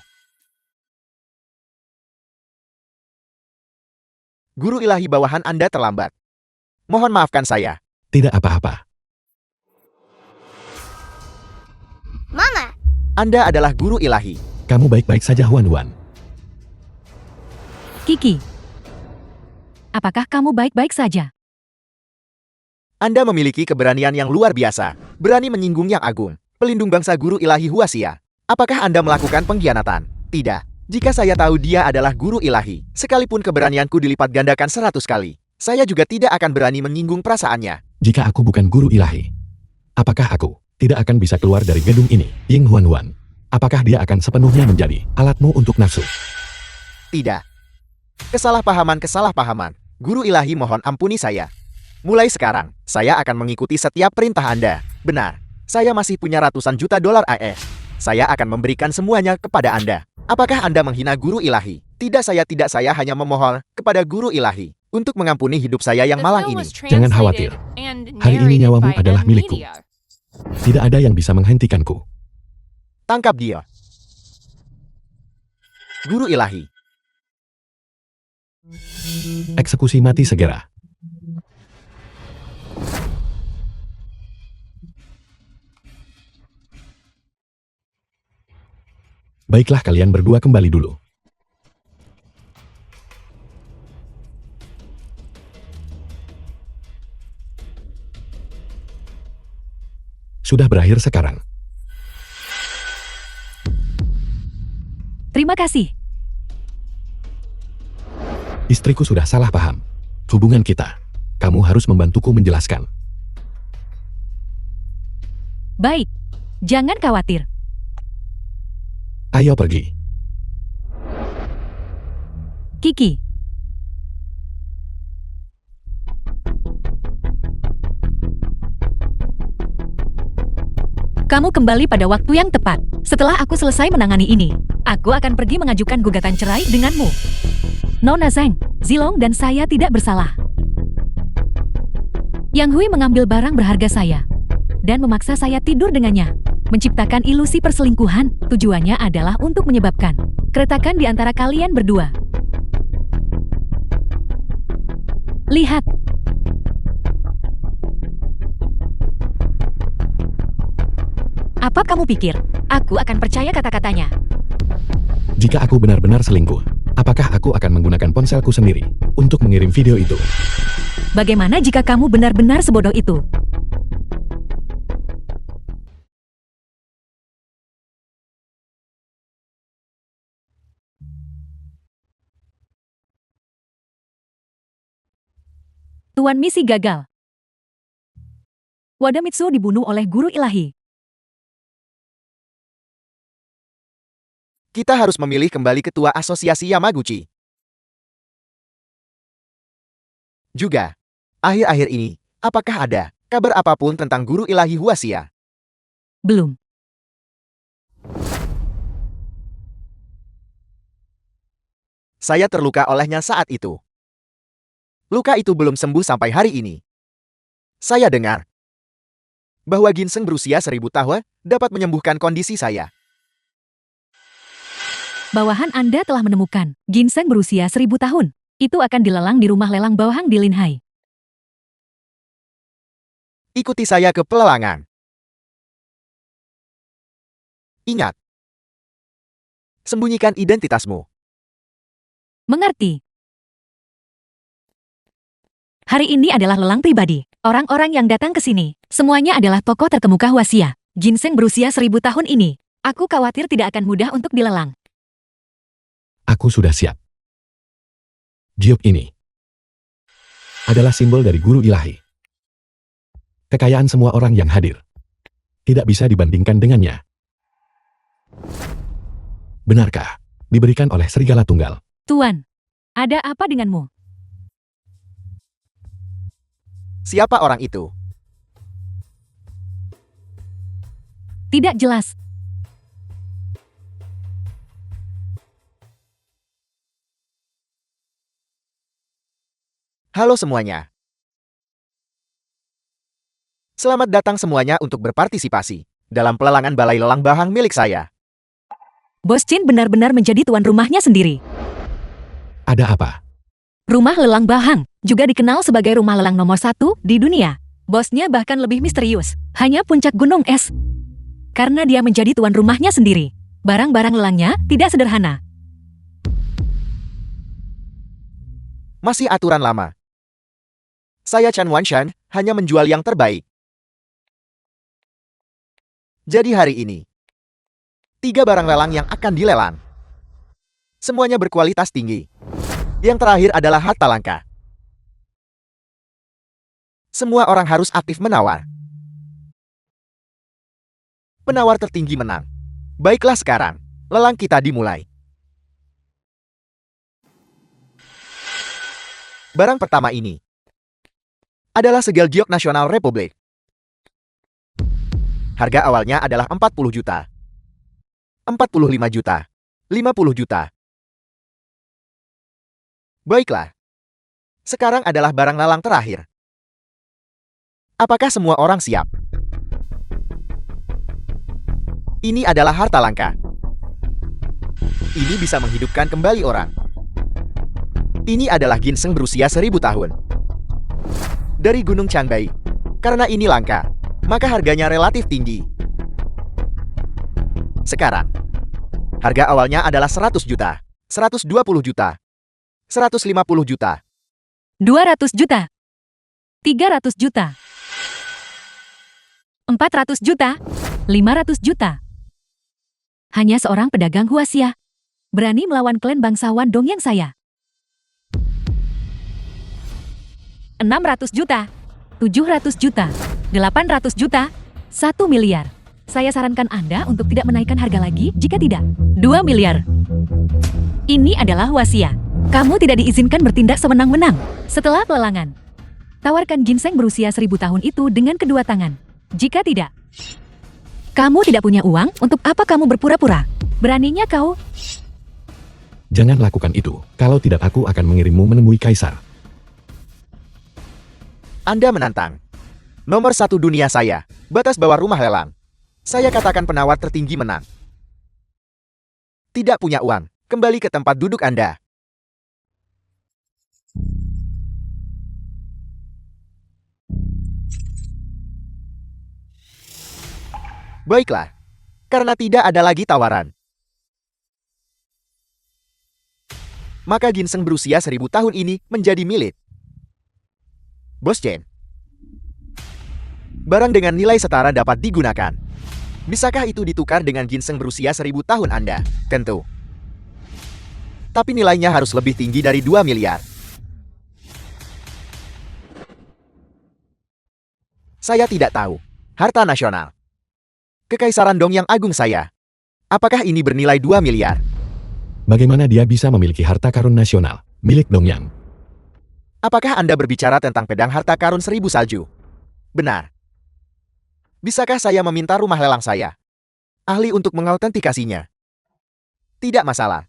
Guru ilahi bawahan Anda terlambat. Mohon maafkan saya. Tidak apa-apa. Mama, Anda adalah guru ilahi. Kamu baik-baik saja, Huan. Kiki. Apakah kamu baik-baik saja? Anda memiliki keberanian yang luar biasa. Berani menyinggung yang agung. Pelindung bangsa guru ilahi Huasia. Apakah Anda melakukan pengkhianatan? Tidak. Jika saya tahu dia adalah guru ilahi, sekalipun keberanianku dilipat gandakan 100 kali, saya juga tidak akan berani menyinggung perasaannya. Jika aku bukan guru ilahi, apakah aku tidak akan bisa keluar dari gedung ini, Ying Huan? Apakah dia akan sepenuhnya menjadi alatmu untuk nafsu? Tidak. Kesalahpahaman. Guru ilahi mohon ampuni saya. Mulai sekarang, saya akan mengikuti setiap perintah Anda. Benar. Saya masih punya ratusan juta dolar AS. Saya akan memberikan semuanya kepada Anda. Apakah Anda menghina guru ilahi? Tidak, saya hanya memohon kepada guru ilahi untuk mengampuni hidup saya yang The malang film ini. was Jangan khawatir. translated and Hari ini narrated nyawamu by adalah milikku. Media. Tidak ada yang bisa menghentikanku. Tangkap dia. Guru ilahi. Eksekusi mati segera. Baiklah, kalian berdua kembali dulu. Sudah berakhir sekarang. Terima kasih. Istriku sudah salah paham. Hubungan kita. Kamu harus membantuku menjelaskan. Baik. Jangan khawatir. Ayo pergi. Kiki. Kamu kembali pada waktu yang tepat. Setelah aku selesai menangani ini, aku akan pergi mengajukan gugatan cerai denganmu. Nona Zhang, Zilong dan saya tidak bersalah. Yang Hui mengambil barang berharga saya dan memaksa saya tidur dengannya. Menciptakan ilusi perselingkuhan, tujuannya adalah untuk menyebabkan keretakan di antara kalian berdua. Lihat. Apa kamu pikir? Aku akan percaya kata-katanya. Jika aku benar-benar selingkuh, apakah aku akan menggunakan ponselku sendiri untuk mengirim video itu? Bagaimana jika kamu benar-benar sebodoh itu? Tuan misi gagal. Wadamitsu dibunuh oleh guru ilahi. Kita harus memilih kembali ketua asosiasi Yamaguchi. Juga, akhir-akhir ini, apakah ada kabar apapun tentang guru ilahi Huasia? Belum. Saya terluka olehnya saat itu. Luka itu belum sembuh sampai hari ini. Saya dengar bahwa ginseng berusia 1000 tahun dapat menyembuhkan kondisi saya. Bawahan Anda telah menemukan ginseng berusia 1000 tahun. Itu akan dilelang di rumah lelang bawahan di Linhai. Ikuti saya ke pelelangan. Ingat. Sembunyikan identitasmu. Mengerti? Hari ini adalah lelang pribadi. Orang-orang yang datang ke sini, semuanya adalah tokoh terkemuka Huaxia. Ginseng berusia 1000 tahun ini. Aku khawatir tidak akan mudah untuk dilelang. Aku sudah siap. Giok ini adalah simbol dari guru ilahi. Kekayaan semua orang yang hadir tidak bisa dibandingkan dengannya. Benarkah diberikan oleh Serigala Tunggal? Tuan, ada apa denganmu? Siapa orang itu? Tidak jelas. Halo semuanya. Selamat datang semuanya untuk berpartisipasi dalam pelelangan balai lelang bahang milik saya. Bos Chin benar-benar menjadi tuan rumahnya sendiri. Ada apa? Rumah lelang bahang, juga dikenal sebagai rumah lelang nomor 1 di dunia. Bosnya bahkan lebih misterius, hanya puncak gunung es. Karena dia menjadi tuan rumahnya sendiri. Barang-barang lelangnya tidak sederhana. Masih aturan lama. Saya Chan Wanshan hanya menjual yang terbaik. Jadi hari ini, 3 barang lelang yang akan dilelang. Semuanya berkualitas tinggi. Yang terakhir adalah harta langka. Semua orang harus aktif menawar. Penawar tertinggi menang. Baiklah sekarang, lelang kita dimulai. Barang pertama ini adalah segel giok nasional Republik. Harga awalnya adalah 40 juta. 45 juta. 50 juta. Baiklah. Sekarang adalah barang lelang terakhir. Apakah semua orang siap? Ini adalah harta langka. Ini bisa menghidupkan kembali orang. Ini adalah ginseng berusia 1000 tahun. Dari Gunung Changbai. Karena ini langka, maka harganya relatif tinggi. Sekarang, harga awalnya adalah 100 juta, 120 juta, 150 juta, 200 juta. 300 juta. 400 juta. 500 juta. Hanya seorang pedagang Huaxia berani melawan klan bangsawan Dongyang saya. 600 juta. 700 juta. 800 juta. 1 miliar. Saya sarankan Anda untuk tidak menaikkan harga lagi, jika tidak, 2 miliar. Ini adalah Huaxia. Kamu tidak diizinkan bertindak sewenang-wenang. Setelah pelelangan, tawarkan ginseng berusia 1000 tahun itu dengan kedua tangan. Jika tidak, kamu tidak punya uang, untuk apa kamu berpura-pura? Beraninya kau? Jangan lakukan itu, kalau tidak aku akan mengirimmu menemui Kaisar. Anda menantang. Nomor 1 dunia saya, batas bawah rumah lelang. Saya katakan penawar tertinggi menang. Tidak punya uang, kembali ke tempat duduk Anda. Baiklah, karena tidak ada lagi tawaran. Maka ginseng berusia 1000 tahun ini menjadi milik Bos Chen. Barang dengan nilai setara dapat digunakan. Bisakah itu ditukar dengan ginseng berusia 1000 tahun Anda? Tentu. Tapi nilainya harus lebih tinggi dari 2 miliar. Saya tidak tahu. Harta nasional. Kekaisaran Dongyang Agung saya. Apakah ini bernilai 2 miliar? Bagaimana dia bisa memiliki harta karun nasional milik Dongyang? Apakah Anda berbicara tentang pedang harta karun 1000 salju? Benar. Bisakah saya meminta rumah lelang saya? Ahli untuk mengautentikasinya. Tidak masalah.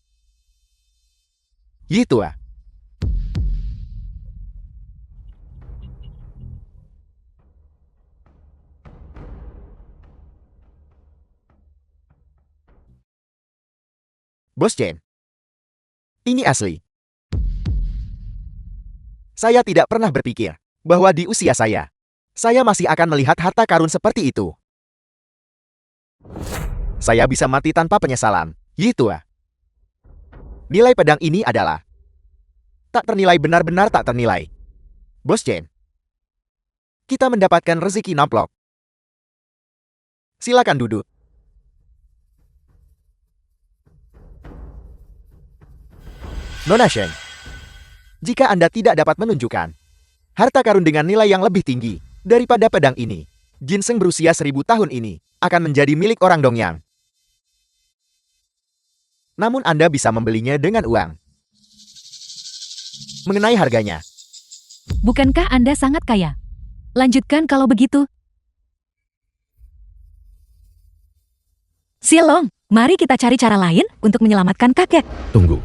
Gitu ah. Bos Chen. Ini asli. Saya tidak pernah berpikir bahwa di usia saya masih akan melihat harta karun seperti itu. Saya bisa mati tanpa penyesalan. Gitu ah. Nilai pedang ini adalah tak ternilai, benar-benar tak ternilai. Bos Chen. Kita mendapatkan rezeki namplok. Silakan duduk. Nona Shen, jika Anda tidak dapat menunjukkan harta karun dengan nilai yang lebih tinggi daripada pedang ini, ginseng berusia 1000 tahun ini akan menjadi milik orang Dongyang. Namun Anda bisa membelinya dengan uang. Mengenai harganya, Bukankah Anda sangat kaya? Lanjutkan kalau begitu. Silong, mari kita cari cara lain untuk menyelamatkan kakek. Tunggu.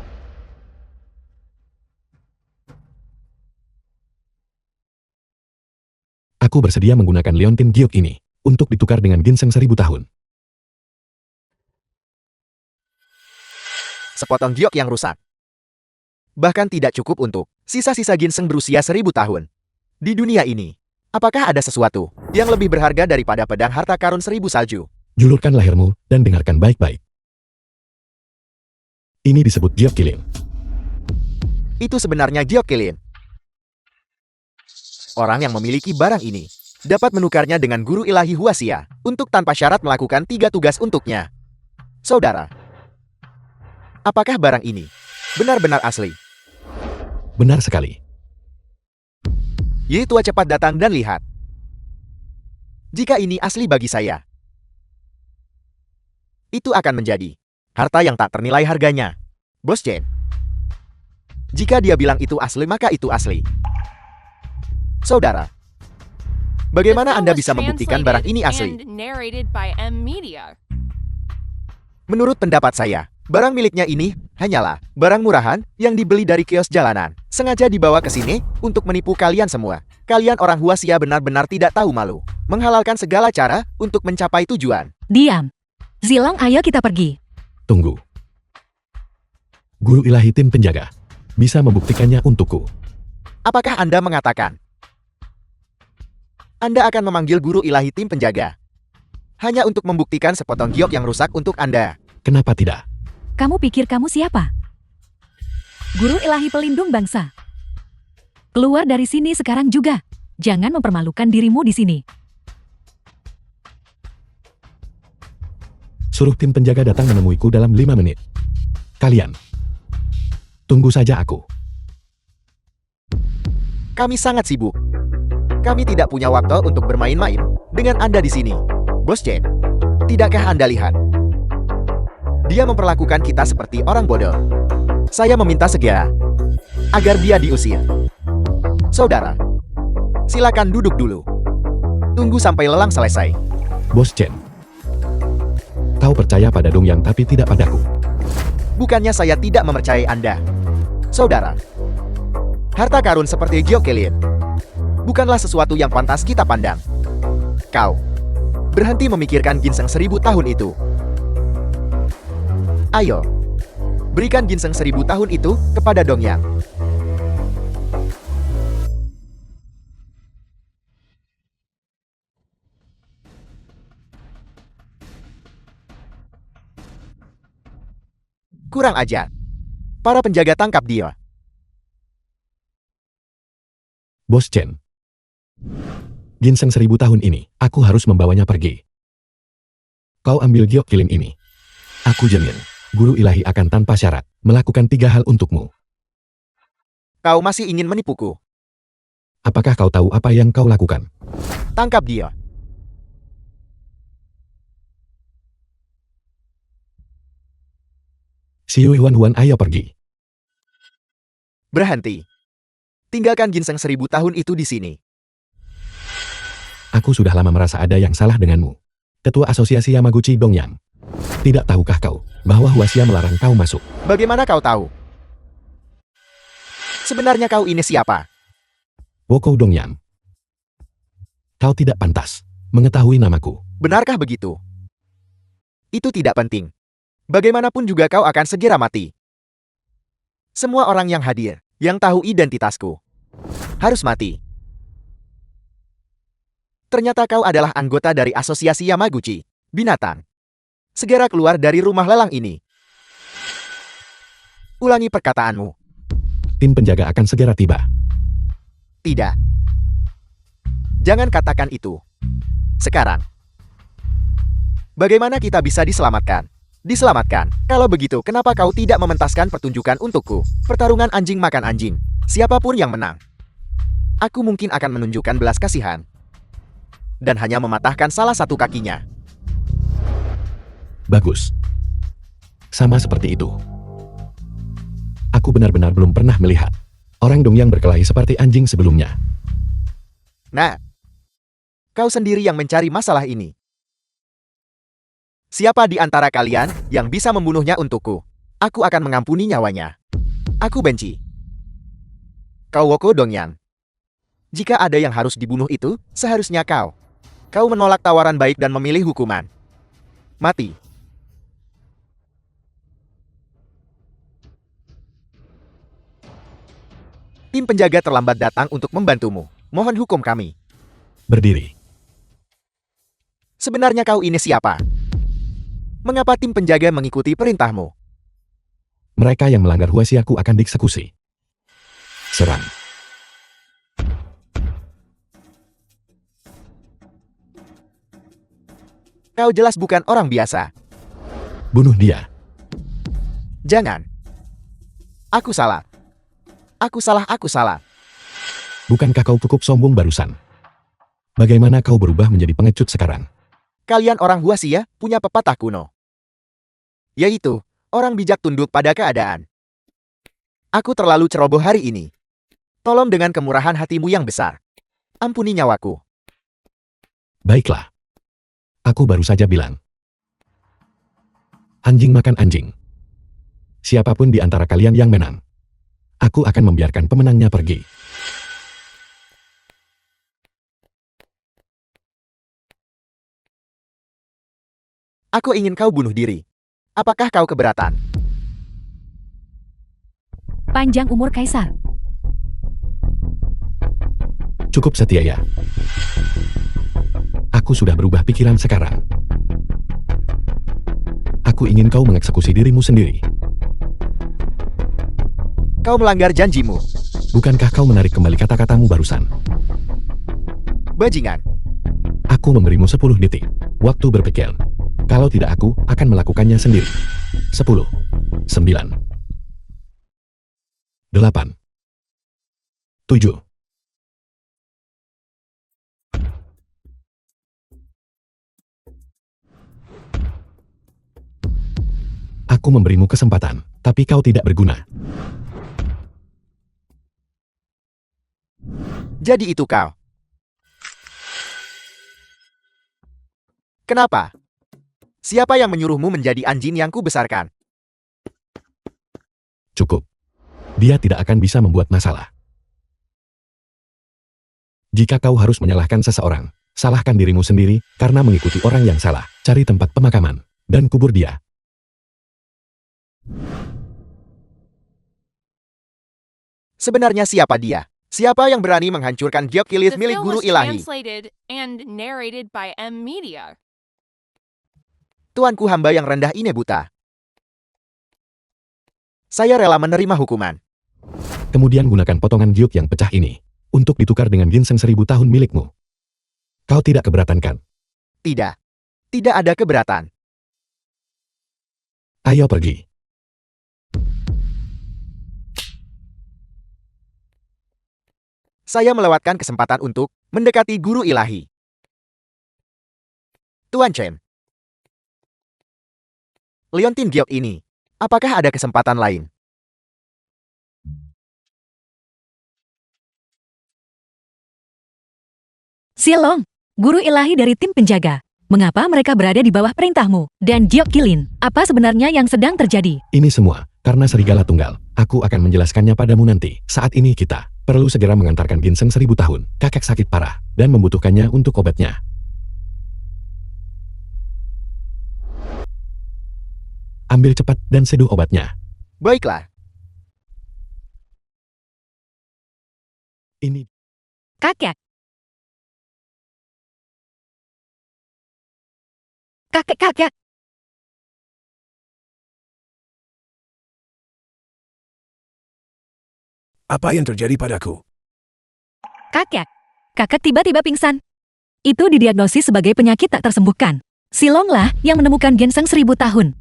Aku bersedia menggunakan Leontin Giok ini untuk ditukar dengan ginseng 1000 tahun. sepotong giok yang rusak. Bahkan tidak cukup untuk sisa-sisa ginseng berusia 1000 tahun. Di dunia ini, apakah ada sesuatu yang lebih berharga daripada pedang harta karun 1000 salju? Julurkan lehermu dan dengarkan baik-baik. Ini disebut Giok Kilin. Itu sebenarnya giok kilin. Orang yang memiliki barang ini dapat menukarnya dengan guru ilahi Huaxia untuk tanpa syarat melakukan 3 tugas untuknya. Saudara, apakah barang ini benar-benar asli? Benar sekali. Ye Tua cepat datang dan lihat. Jika ini asli bagi saya, itu akan menjadi harta yang tak ternilai harganya. Bos Chen, jika dia bilang itu asli, maka itu asli. Saudara, bagaimana Anda bisa membuktikan barang ini asli? Menurut pendapat saya, barang miliknya ini hanyalah barang murahan yang dibeli dari kios jalanan, sengaja dibawa ke sini untuk menipu kalian semua. Kalian orang Huaxia benar-benar tidak tahu malu, menghalalkan segala cara untuk mencapai tujuan. Diam. Zilong, ayo kita pergi. Tunggu. Guru ilahi tim penjaga bisa membuktikannya untukku. Apakah Anda mengatakan Anda akan memanggil guru ilahi tim penjaga hanya untuk membuktikan sepotong giok yang rusak untuk Anda? Kenapa tidak? Kamu pikir kamu siapa? Guru ilahi pelindung bangsa. Keluar dari sini sekarang juga. Jangan mempermalukan dirimu di sini. Suruh tim penjaga datang menemuiku dalam 5 menit. Kalian, tunggu saja aku. Kami sangat sibuk. Kami tidak punya waktu untuk bermain-main dengan Anda di sini. Bos Chen, tidakkah Anda lihat? Dia memperlakukan kita seperti orang bodoh. Saya meminta segera agar dia diusir. Saudara, silakan duduk dulu. Tunggu sampai lelang selesai. Bos Chen, kau percaya pada Dongyang tapi tidak padaku. Bukannya saya tidak mempercayai Anda. Saudara, harta karun seperti giok kilin bukanlah sesuatu yang pantas kita pandang. Kau berhenti memikirkan ginseng 1000 tahun itu. Ayo, berikan ginseng 1000 tahun itu kepada Dongyang. Kurang ajar. Para penjaga tangkap dia. Bos Chen, ginseng 1000 tahun ini, aku harus membawanya pergi. Kau ambil giok kilin ini. Aku jamin, guru ilahi akan tanpa syarat melakukan 3 hal untukmu. Kau masih ingin menipuku? Apakah kau tahu apa yang kau lakukan? Tangkap dia. Xiu Huan, ayo pergi. Berhenti. Tinggalkan ginseng 1000 tahun itu di sini. Aku sudah lama merasa ada yang salah denganmu. Ketua Asosiasi Yamaguchi Dongyang. Tidak tahukah kau bahwa Huaxia melarang kau masuk? Bagaimana kau tahu? Sebenarnya kau ini siapa? Woko Dongyang. Kau tidak pantas mengetahui namaku. Benarkah begitu? Itu tidak penting. Bagaimanapun juga kau akan segera mati. Semua orang yang hadir, yang tahu identitasku, harus mati. Ternyata kau adalah anggota dari asosiasi Yamaguchi, binatang. Segera keluar dari rumah lelang ini. Ulangi perkataanmu. Tim penjaga akan segera tiba. Tidak. Jangan katakan itu. Sekarang. Bagaimana kita bisa diselamatkan? Diselamatkan. Kalau begitu, kenapa kau tidak mementaskan pertunjukan untukku? Pertarungan anjing makan anjing. Siapapun yang menang, aku mungkin akan menunjukkan belas kasihan. Dan hanya mematahkan salah satu kakinya. Bagus. Sama seperti itu. Aku benar-benar belum pernah melihat orang dong yang berkelahi seperti anjing sebelumnya. Nah, kau sendiri yang mencari masalah ini. Siapa di antara kalian yang bisa membunuhnya untukku? Aku akan mengampuni nyawanya. Aku benci kau, Woko Dongyan. Jika ada yang harus dibunuh itu, seharusnya kau. Kau menolak tawaran baik dan memilih hukuman mati. Tim penjaga terlambat datang untuk membantumu. Mohon hukum kami. Berdiri. Sebenarnya kau ini siapa? Mengapa tim penjaga mengikuti perintahmu? Mereka yang melanggar wasiatku akan dieksekusi. Serang. Kau jelas bukan orang biasa. Bunuh dia. Jangan. Aku salah. Aku salah, aku salah. Bukankah kau cukup sombong barusan? Bagaimana kau berubah menjadi pengecut sekarang? Kalian orang Huasia punya pepatah kuno, yaitu, orang bijak tunduk pada keadaan. Aku terlalu ceroboh hari ini. Tolong dengan kemurahan hatimu yang besar, ampuni nyawaku. Baiklah. Aku baru saja bilang. Anjing makan anjing. Siapapun di antara kalian yang menang, aku akan membiarkan pemenangnya pergi. Aku ingin kau bunuh diri. Apakah kau keberatan? Panjang umur Kaisar. Cukup setia ya. Aku sudah berubah pikiran sekarang. Aku ingin kau mengeksekusi dirimu sendiri. Kau melanggar janjimu. Bukankah kau menarik kembali kata-katamu barusan? Bajingan. Aku memberimu 10 detik. Waktu berpikir. Kalau tidak, aku akan melakukannya sendiri. 10, 9, 8, 7. Aku memberimu kesempatan, tapi kau tidak berguna. Jadi itu kau. Kenapa? Siapa yang menyuruhmu menjadi anjing yang kubesarkan? Cukup. Dia tidak akan bisa membuat masalah. Jika kau harus menyalahkan seseorang, salahkan dirimu sendiri karena mengikuti orang yang salah. Cari tempat pemakaman dan kubur dia. Sebenarnya siapa dia? Siapa yang berani menghancurkan Gyeokkilis The milik film guru was ilahi? translated and narrated by M Media. Tuanku, hamba yang rendah ini buta. Saya rela menerima hukuman. Kemudian gunakan potongan giok yang pecah ini untuk ditukar dengan ginseng 1000 tahun milikmu. Kau tidak keberatan kan? Tidak. Tidak ada keberatan. Ayo pergi. Saya melewatkan kesempatan untuk mendekati guru ilahi. Tuan Chen. Leontin Giok ini, apakah ada kesempatan lain? Silong, guru ilahi dari tim penjaga. Mengapa mereka berada di bawah perintahmu? Dan Gyeokkilin, apa sebenarnya yang sedang terjadi? Ini semua karena serigala tunggal. Aku akan menjelaskannya padamu nanti. Saat ini kita perlu segera mengantarkan ginseng 1000 tahun. Kakek sakit parah dan membutuhkannya untuk obatnya. Ambil cepat dan seduh obatnya. Baiklah. Ini Kakek. Kakek. Apa yang terjadi padaku? Kakek tiba-tiba pingsan. Itu didiagnosis sebagai penyakit tak tersembuhkan. Silonglah yang menemukan ginseng 1000 tahun.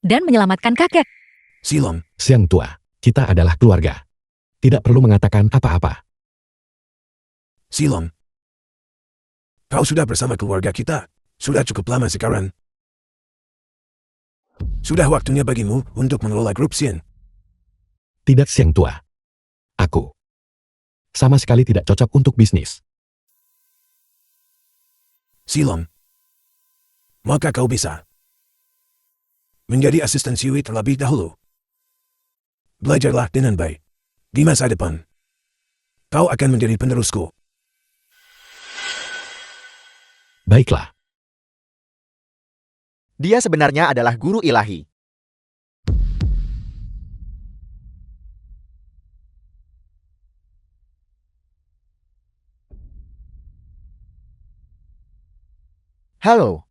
Dan menyelamatkan kakek. Silong, Siang tua. Kita adalah keluarga. Tidak perlu mengatakan apa-apa. Silong. Kau sudah bersama keluarga kita. Sudah cukup lama sekarang. Sudah waktunya bagimu untuk mengelola grup Sien. Tidak siang tua. Aku sama sekali tidak cocok untuk bisnis. Silong. Maka kau bisa menjadi asisten Siwi terlebih dahulu. Belajarlah dengan baik. Di masa depan, kau akan menjadi penerusku. Baiklah. Dia sebenarnya adalah guru ilahi. Halo.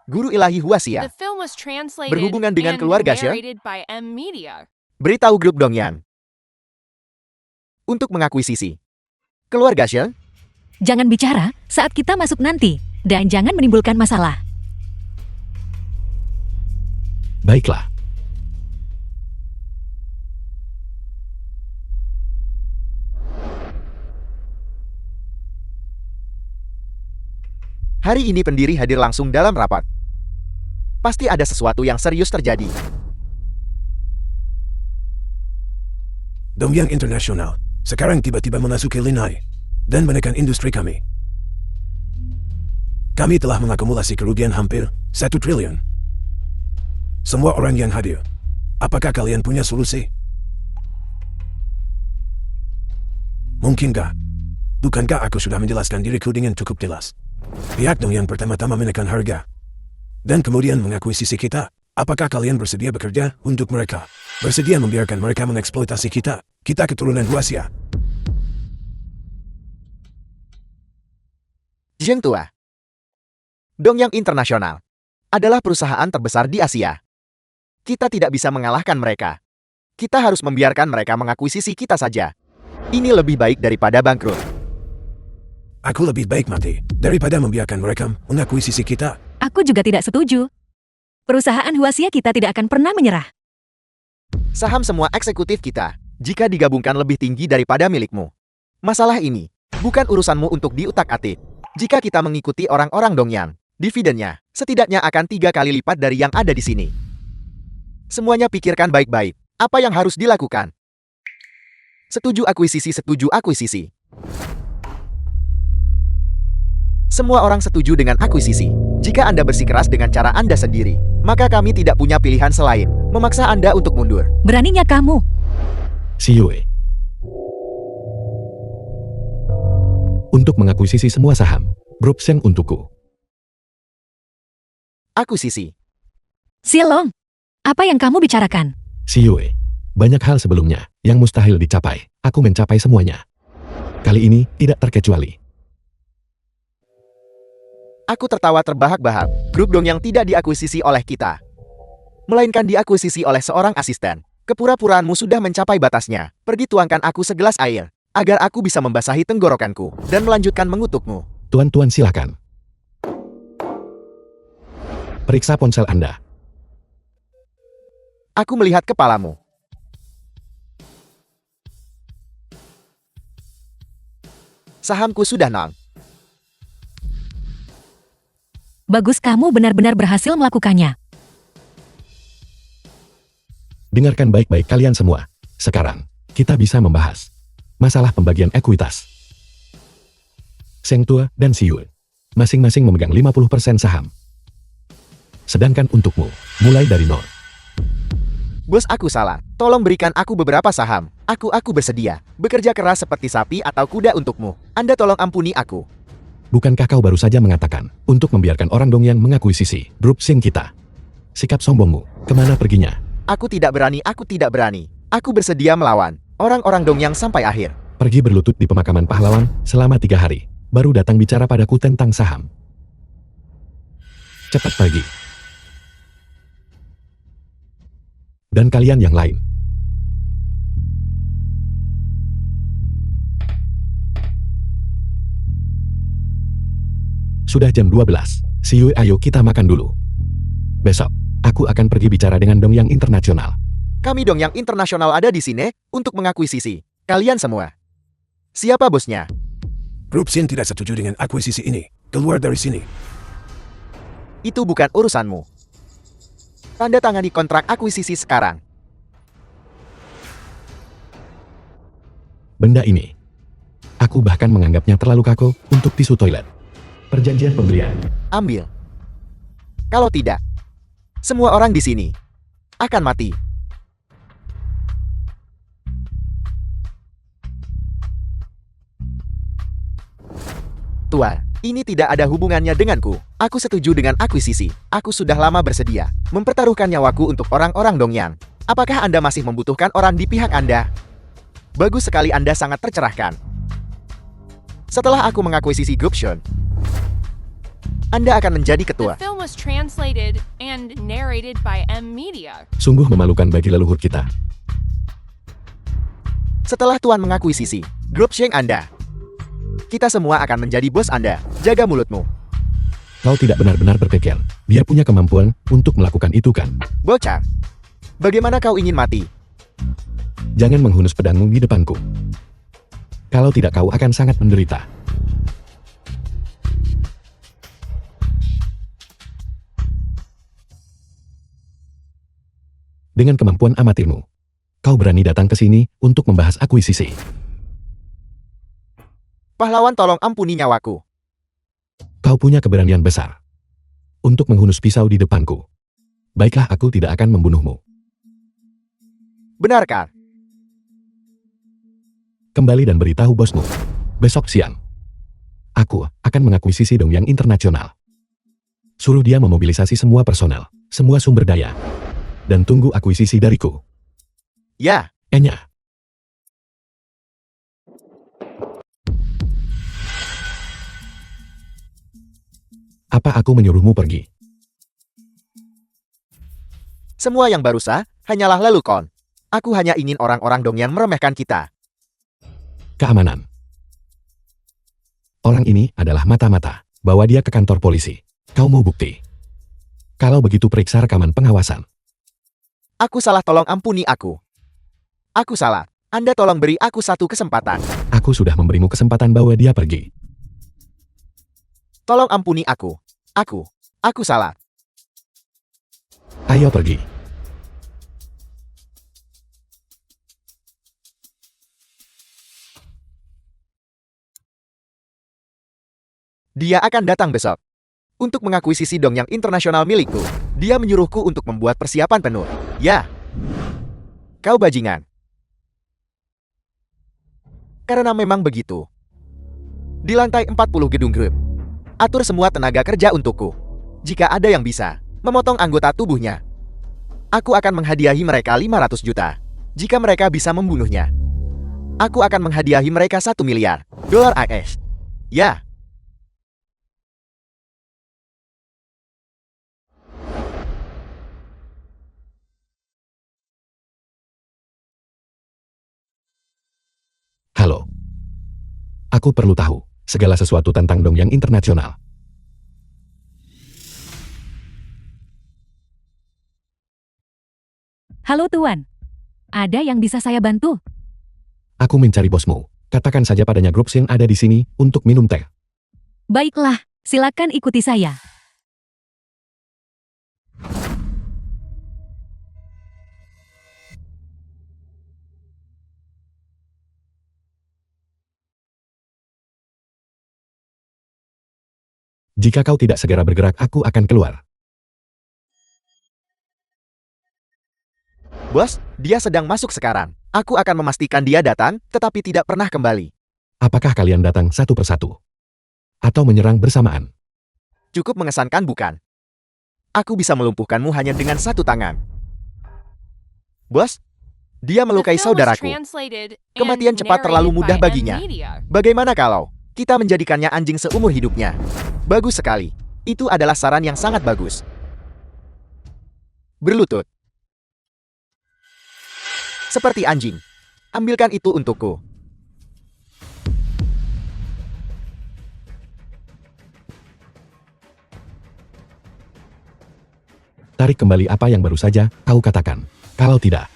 Guru ilahi Huaxia. The film was translated Berhubungan dengan and keluarga, Sya? narrated by M Media. Beritahu grup Dongyan. Untuk mengakuisisi. Keluarga Shen? Jangan bicara saat kita masuk nanti. Dan jangan menimbulkan masalah. Baiklah. Hari ini pendiri hadir langsung dalam rapat. Pasti ada sesuatu yang serius terjadi. Dongyang Internasional sekarang tiba-tiba memasuki Linai dan menekan industri kami. Kami telah mengakumulasi kerugian hampir 1 triliun. Semua orang yang hadir, apakah kalian punya solusi? Mungkinkah? Bukankah aku sudah menjelaskan diriku dengan cukup jelas? Pihak Dongyang pertama-tama menekan harga dan kemudian mengakuisisi kita. Apakah kalian bersedia bekerja untuk mereka? Bersedia membiarkan mereka mengeksploitasi kita? Kita keturunan Huaxia. Zheng Tua. Dongyang Internasional adalah perusahaan terbesar di Asia. Kita tidak bisa mengalahkan mereka. Kita harus membiarkan mereka mengakuisisi kita saja. Ini lebih baik daripada bangkrut. Aku lebih baik mati daripada membiarkan mereka mengakuisisi kita. Aku juga tidak setuju. Perusahaan Huaxia kita tidak akan pernah menyerah. Saham semua eksekutif kita, jika digabungkan lebih tinggi daripada milikmu. Masalah ini bukan urusanmu untuk diutak-atik. Jika kita mengikuti orang-orang Dongyang, dividennya setidaknya akan 3 kali lipat dari yang ada di sini. Semuanya pikirkan baik-baik. Apa yang harus dilakukan? Setuju akuisisi, setuju akuisisi. Semua orang setuju dengan akuisisi. Jika Anda bersikeras dengan cara Anda sendiri, maka kami tidak punya pilihan selain memaksa Anda untuk mundur. Beraninya kamu. Siyue. Untuk mengakuisisi semua saham, grup Shen untukku. Akuisisi. Silong. Apa yang kamu bicarakan? Siyue. Banyak hal sebelumnya yang mustahil dicapai. Aku mencapai semuanya. Kali ini tidak terkecuali. Aku tertawa terbahak-bahak. Grup Dongyang tidak diakuisisi oleh kita, melainkan diakuisisi oleh seorang asisten. Kepura-puraanmu sudah mencapai batasnya. Pergi tuangkan aku segelas air, agar aku bisa membasahi tenggorokanku dan melanjutkan mengutukmu. Tuan-tuan silakan. Periksa ponsel Anda. Aku melihat kepalamu. Sahamku sudah nol. Bagus, kamu benar-benar berhasil melakukannya. Dengarkan baik-baik kalian semua. Sekarang, kita bisa membahas masalah pembagian ekuitas. Zheng Tua dan Siyue masing-masing memegang 50% saham. Sedangkan untukmu, mulai dari nol. Bos, aku salah. Tolong berikan aku beberapa saham. Aku bersedia bekerja keras seperti sapi atau kuda untukmu. Anda tolong ampuni aku. Bukankah kau baru saja mengatakan untuk membiarkan orang Dongyang mengakuisisi grup Sing kita? Sikap sombongmu, kemana perginya? Aku tidak berani, aku tidak berani. Aku bersedia melawan orang-orang Dongyang sampai akhir. Pergi berlutut di pemakaman pahlawan selama 3 hari. Baru datang bicara padaku tentang saham. Cepat pergi. Dan kalian yang lain. Sudah jam 12. Siu, ayo kita makan dulu. Besok, aku akan pergi bicara dengan Dongyang Internasional. Kami Dongyang Internasional ada di sini untuk mengakuisisi kalian semua. Siapa bosnya? Grup Sing tidak setuju dengan akuisisi ini. Keluar dari sini. Itu bukan urusanmu. Tanda tangani kontrak akuisisi sekarang. Benda ini, aku bahkan menganggapnya terlalu kaku untuk tisu toilet. Perjanjian pembelian. Ambil. Kalau tidak, semua orang di sini akan mati. Tuan, ini tidak ada hubungannya denganku. Aku setuju dengan akuisisi. Aku sudah lama bersedia mempertaruhkan nyawaku untuk orang-orang Dongyang. Apakah Anda masih membutuhkan orang di pihak Anda? Bagus sekali, Anda sangat tercerahkan. Setelah aku mengakuisisi grup Shun, Anda akan menjadi The ketua. film was translated and narrated by M Media. Sungguh memalukan bagi leluhur kita. Setelah Tuan mengakuisisi grup Sheng Anda, kita semua akan menjadi bos Anda. Jaga mulutmu. Kau tidak benar-benar berpikir, dia punya kemampuan untuk melakukan itu kan? Bocah, bagaimana kau ingin mati? Jangan menghunus pedangmu di depanku. Kalau tidak kau akan sangat menderita. Dengan kemampuan amatirmu, kau berani datang ke sini untuk membahas akuisisi. Pahlawan, tolong ampuni nyawaku. Kau punya keberanian besar untuk menghunus pisau di depanku. Baiklah, aku tidak akan membunuhmu. Benarkah? Kembali dan beritahu bosmu. Besok siang, aku akan mengakuisisi Dongyang Internasional. Suruh dia memobilisasi semua personel, semua sumber daya, dan tunggu akuisisi dariku. Ya, Enya. Apa aku menyuruhmu pergi? semua yang baru sah hanyalah lelukon. Aku hanya ingin orang-orang Dongyang meremehkan kita. Keamanan. Orang ini adalah mata-mata. Bawa dia ke kantor polisi. Kau mau bukti? Kalau begitu periksa rekaman pengawasan. Aku salah, tolong ampuni aku. Aku salah. Anda tolong beri aku satu kesempatan. Aku sudah memberimu kesempatan bawa dia pergi. Tolong ampuni aku. Aku salah. Ayo pergi. Dia akan datang besok untuk mengakuisisi Dongyang Internasional milikku. Dia menyuruhku untuk membuat persiapan penuh. Ya. Kau bajingan. Karena memang begitu. Di lantai 40 gedung grup, atur semua tenaga kerja untukku. Jika ada yang bisa memotong anggota tubuhnya, aku akan menghadiahi mereka 500 juta. Jika mereka bisa membunuhnya, aku akan menghadiahi mereka 1 miliar dolar AS. Ya. Halo. Aku perlu tahu segala sesuatu tentang Dongyang Internasional. Halo Tuan. Ada yang bisa saya bantu? Aku mencari bosmu. Katakan saja padanya grup yang ada di sini untuk minum teh. Baiklah, silakan ikuti saya. Jika kau tidak segera bergerak, aku akan keluar. Bos, dia sedang masuk sekarang. Aku akan memastikan dia datang, tetapi tidak pernah kembali. Apakah kalian datang satu persatu? atau menyerang bersamaan. Cukup mengesankan bukan? Aku bisa melumpuhkanmu hanya dengan satu tangan. Bos, dia The melukai film was saudaraku. translated and Kematian cepat terlalu narrated mudah by baginya. M-Media. Bagaimana kalau kita menjadikannya anjing seumur hidupnya? Bagus sekali. Itu adalah saran yang sangat bagus. Berlutut. Seperti anjing. Ambilkan itu untukku. Tarik kembali apa yang baru saja kau katakan. Kalau tidak,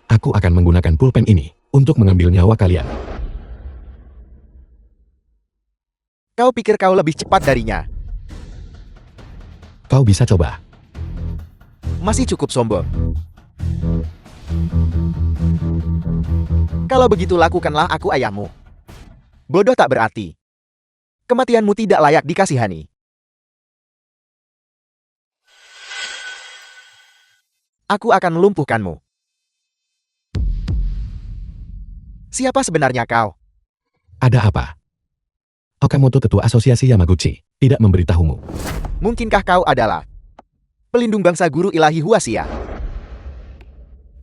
aku akan menggunakan pulpen ini untuk mengambil nyawa kalian. Kau pikir kau lebih cepat darinya? Kau bisa coba. Masih cukup sombong. Kalau begitu lakukanlah aku ayahmu. Bodoh tak berarti. Kematianmu tidak layak dikasihani. Aku akan melumpuhkanmu. Siapa sebenarnya kau? Ada apa? Okamoto, ketua asosiasi Yamaguchi, tidak memberitahumu. Mungkinkah kau adalah pelindung bangsa guru ilahi Huasia?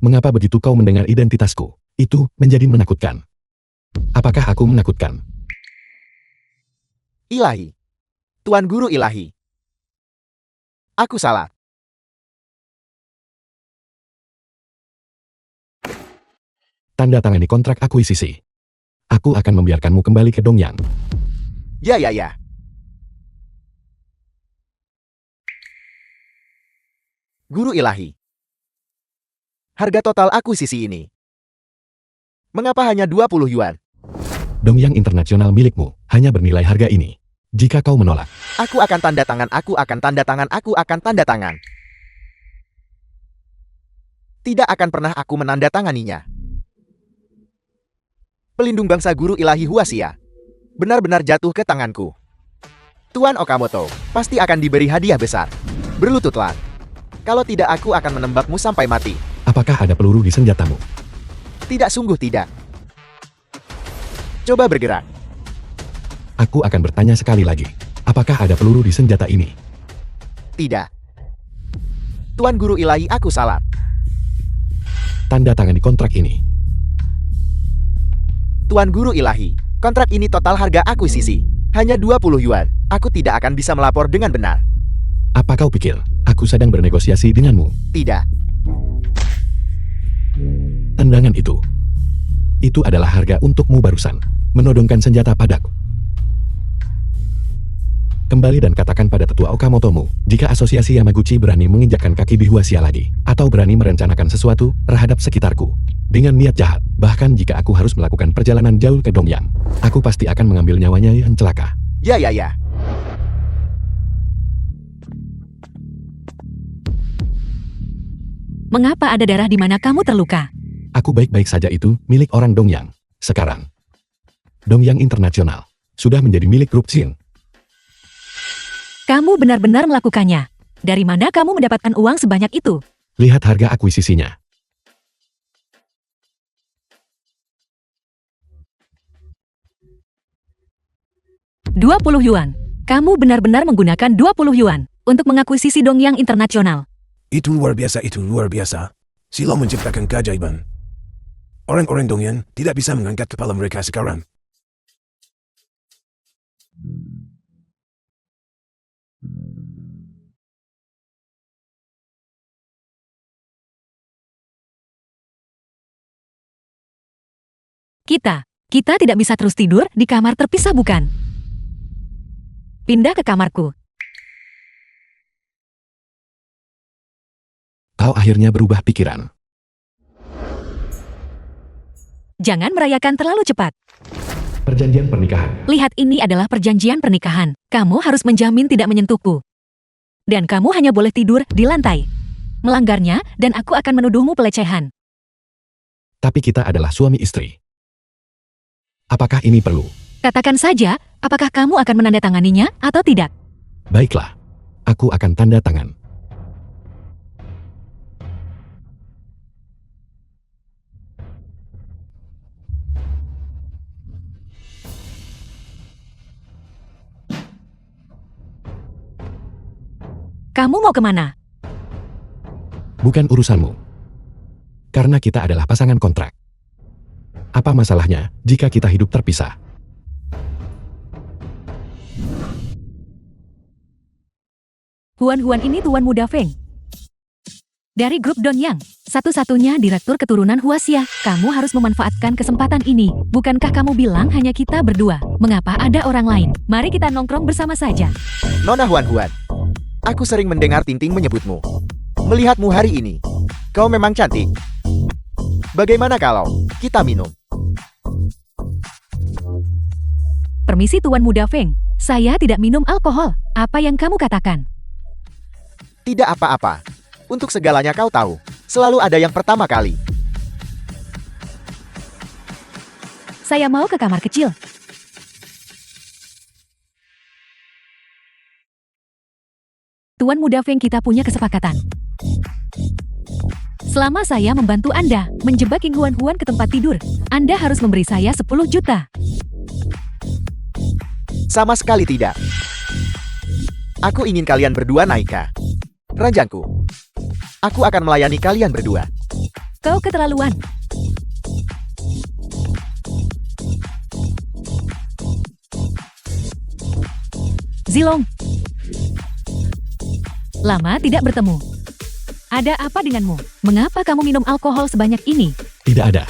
Mengapa begitu kau mendengar identitasku? Itu menjadi menakutkan. Apakah aku menakutkan? Ilahi. Tuan guru ilahi. Aku salah. Tanda tangani kontrak akuisisi. Aku akan membiarkanmu kembali ke Dongyang. Ya. Guru ilahi. Harga total akuisisi ini. Mengapa hanya 20 yuan? Dongyang internasional milikmu hanya bernilai harga ini. Jika kau menolak, Aku akan tanda tangan, aku akan tanda tangan, aku akan tanda tangan. Tidak akan pernah aku menandatanganinya. Pelindung bangsa guru ilahi Huasia benar-benar jatuh ke tanganku. Tuan Okamoto pasti akan diberi hadiah besar. Berlututlah. Kalau tidak, aku akan menembakmu sampai mati. apakah ada peluru di senjatamu? Tidak, sungguh tidak. Coba bergerak. Aku akan bertanya sekali lagi. Apakah ada peluru di senjata ini? Tidak. Tuan guru ilahi, aku salah. Tanda tangani kontrak ini. Tuan guru ilahi, kontrak ini total harga akuisisi hanya 20 yuan. Aku tidak akan bisa melapor dengan benar. Apa kau pikir aku sedang bernegosiasi denganmu? Tidak. Tendangan itu. Itu adalah harga untukmu barusan. Menodongkan senjata padaku. Kembali dan katakan pada tetua Okamotomu, jika asosiasi Yamaguchi berani menginjakkan kaki di Huasia lagi, atau berani merencanakan sesuatu terhadap sekitarku, dengan niat jahat, bahkan jika aku harus melakukan perjalanan jauh ke Dongyang, aku pasti akan mengambil nyawanya yang celaka. Ya. Mengapa ada darah di mana kamu terluka? Aku baik-baik saja, itu milik orang Dongyang. Sekarang, Dongyang Internasional sudah menjadi milik grup Xin. Kamu benar-benar melakukannya. Dari mana kamu mendapatkan uang sebanyak itu? Lihat harga akuisisinya. Rp20. Kamu benar-benar menggunakan 20 yuan untuk mengakuisisi Dongyang Internasional. Itu luar biasa. Silo menciptakan keajaiban. Orang-orang Dongyang tidak bisa mengangkat kepala mereka sekarang. Kita tidak bisa terus tidur di kamar terpisah, bukan? Pindah ke kamarku. Kau akhirnya berubah pikiran. Jangan merayakan terlalu cepat. Perjanjian pernikahan. Lihat, ini adalah perjanjian pernikahan. Kamu harus menjamin tidak menyentuhku. Dan kamu hanya boleh tidur di lantai. Melanggarnya, dan aku akan menuduhmu pelecehan. Tapi kita adalah suami istri. Apakah ini perlu? Katakan saja, apakah kamu akan menandatanganinya atau tidak? Baiklah. Aku akan tanda tangan. Kamu mau kemana? Bukan urusanmu. Karena kita adalah pasangan kontrak. Apa masalahnya jika kita hidup terpisah? Huan ini Tuan Muda Feng. Dari grup Donyang, satu-satunya direktur keturunan Huaxia, kamu harus memanfaatkan kesempatan ini. Bukankah kamu bilang hanya kita berdua? Mengapa ada orang lain? Mari kita nongkrong bersama saja. Nona Huan, aku sering mendengar Tinting menyebutmu. Melihatmu hari ini, kau memang cantik. Bagaimana kalau kita minum? Permisi Tuan Muda Feng, saya tidak minum alkohol. Apa yang kamu katakan? Tidak apa-apa. Untuk segalanya kau tahu, selalu ada yang pertama kali. Saya mau ke kamar kecil. Tuan Muda Feng, kita punya kesepakatan. Selama saya membantu Anda menjebak King Huan ke tempat tidur, Anda harus memberi saya 10 juta. Sama sekali tidak. Aku ingin kalian berdua naik ke ranjangku. Aku akan melayani kalian berdua. Kau keterlaluan. Zilong. Lama tidak bertemu. Ada apa denganmu? Mengapa kamu minum alkohol sebanyak ini? Tidak ada.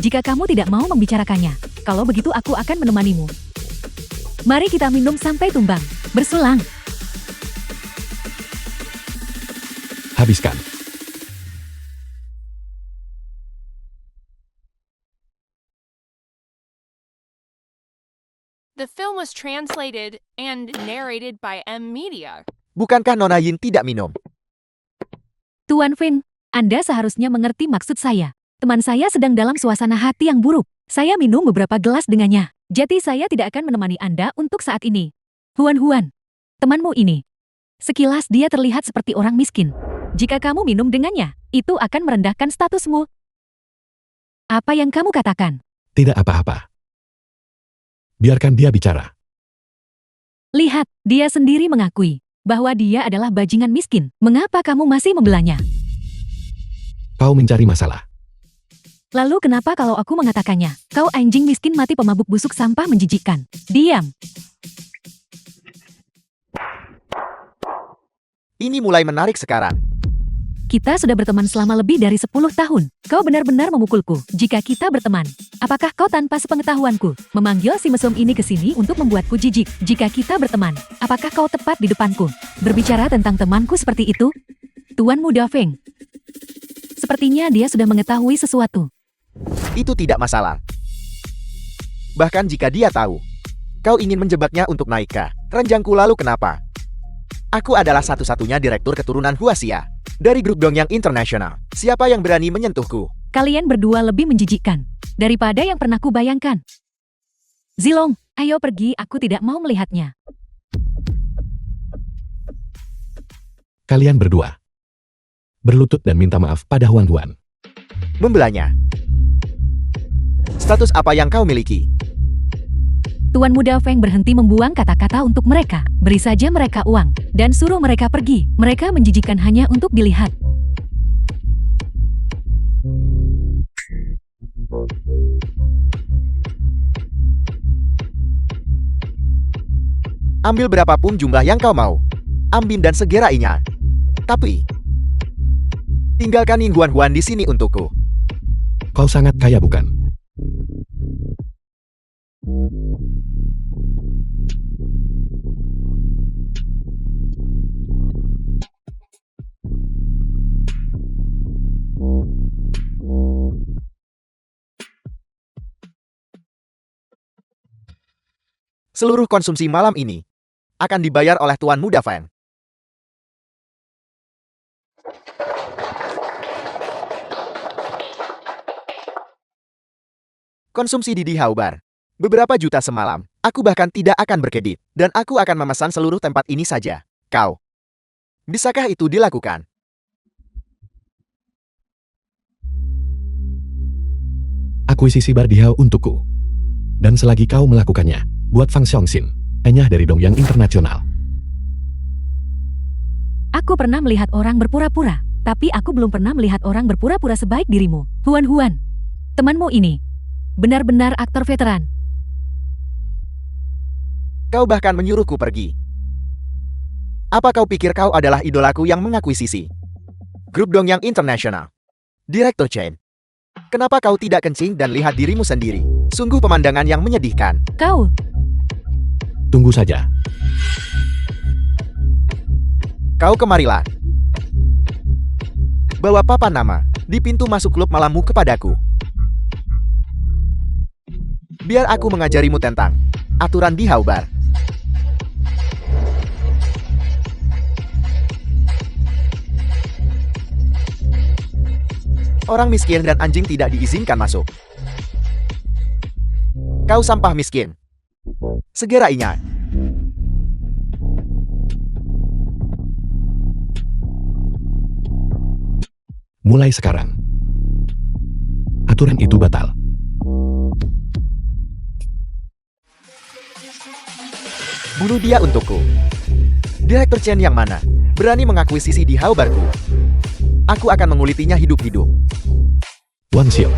Jika kamu tidak mau membicarakannya, kalau begitu aku akan menemanimu. Mari kita minum sampai tumbang. Bersulang. Habiskan. The film was translated and narrated by M Media. Bukankah Nona Yin tidak minum? Tuan Feng, Anda seharusnya mengerti maksud saya. Teman saya sedang dalam suasana hati yang buruk. Saya minum beberapa gelas dengannya. Jadi saya tidak akan menemani Anda untuk saat ini. Huan, temanmu ini. Sekilas dia terlihat seperti orang miskin. Jika kamu minum dengannya, itu akan merendahkan statusmu. Apa yang kamu katakan? Tidak apa-apa. Biarkan dia bicara. Lihat, dia sendiri mengakui bahwa dia adalah bajingan miskin. Mengapa kamu masih membelanya? Kau mencari masalah. Lalu kenapa kalau aku mengatakannya? Kau anjing miskin mati pemabuk busuk sampah menjijikkan. Diam. Ini mulai menarik sekarang. Kita sudah berteman selama lebih dari 10 tahun. Kau benar-benar memukulku. Jika kita berteman, apakah kau tanpa sepengetahuanku memanggil si mesum ini ke sini untuk membuatku jijik? Jika kita berteman, apakah kau tepat di depanku berbicara tentang temanku seperti itu? Tuan Muda Feng. Sepertinya dia sudah mengetahui sesuatu. Itu tidak masalah. Bahkan jika dia tahu, kau ingin menjebaknya untuk naik ke ranjangku, lalu kenapa? Aku adalah satu-satunya direktur keturunan Huaxia dari grup Donyang Internasional. Siapa yang berani menyentuhku? Kalian berdua lebih menjijikkan daripada yang pernah kubayangkan. Zilong, ayo pergi, aku tidak mau melihatnya. Kalian berdua berlutut dan minta maaf pada Huan. Membelanya. Status apa yang kau miliki? Tuan Muda Feng berhenti membuang kata-kata untuk mereka. Beri saja mereka uang, dan suruh mereka pergi. Mereka menjijikkan hanya untuk dilihat. Ambil berapapun jumlah yang kau mau. Ambin dan segerainya. Tapi, tinggalkan Ying Huan di sini untukku. Kau sangat kaya bukan? Seluruh konsumsi malam ini akan dibayar oleh Tuan Muda Feng. Konsumsi di Dihau Bar beberapa juta semalam. Aku bahkan tidak akan berkedip, dan aku akan memesan seluruh tempat ini saja. Kau, bisakah itu dilakukan? Akuisisi Bar Dihau untukku. Dan selagi kau melakukannya, buat Fang Xiongxin, enyah dari Donyang Internasional. Aku pernah melihat orang berpura-pura, tapi aku belum pernah melihat orang berpura-pura sebaik dirimu. Huan, temanmu ini benar-benar aktor veteran. Kau bahkan menyuruhku pergi. Apa kau pikir kau adalah idolaku yang mengakuisisi grup Dongyang International? Direktur Chen, kenapa kau tidak kencing dan lihat dirimu sendiri? Sungguh pemandangan yang menyedihkan. Kau, Tunggu saja. Kau kemarilah. Bawa papan nama di pintu masuk klub malammu kepadaku. Biar aku mengajarimu tentang aturan di Haubar. Orang miskin dan anjing tidak diizinkan masuk. Kau sampah miskin. Segera ingat. Mulai sekarang, aturan itu batal. Bunuh dia untukku. Direktur Chen yang mana berani mengakuisisi di Haubarku? Aku akan mengulitinya hidup-hidup. Wang Xiao,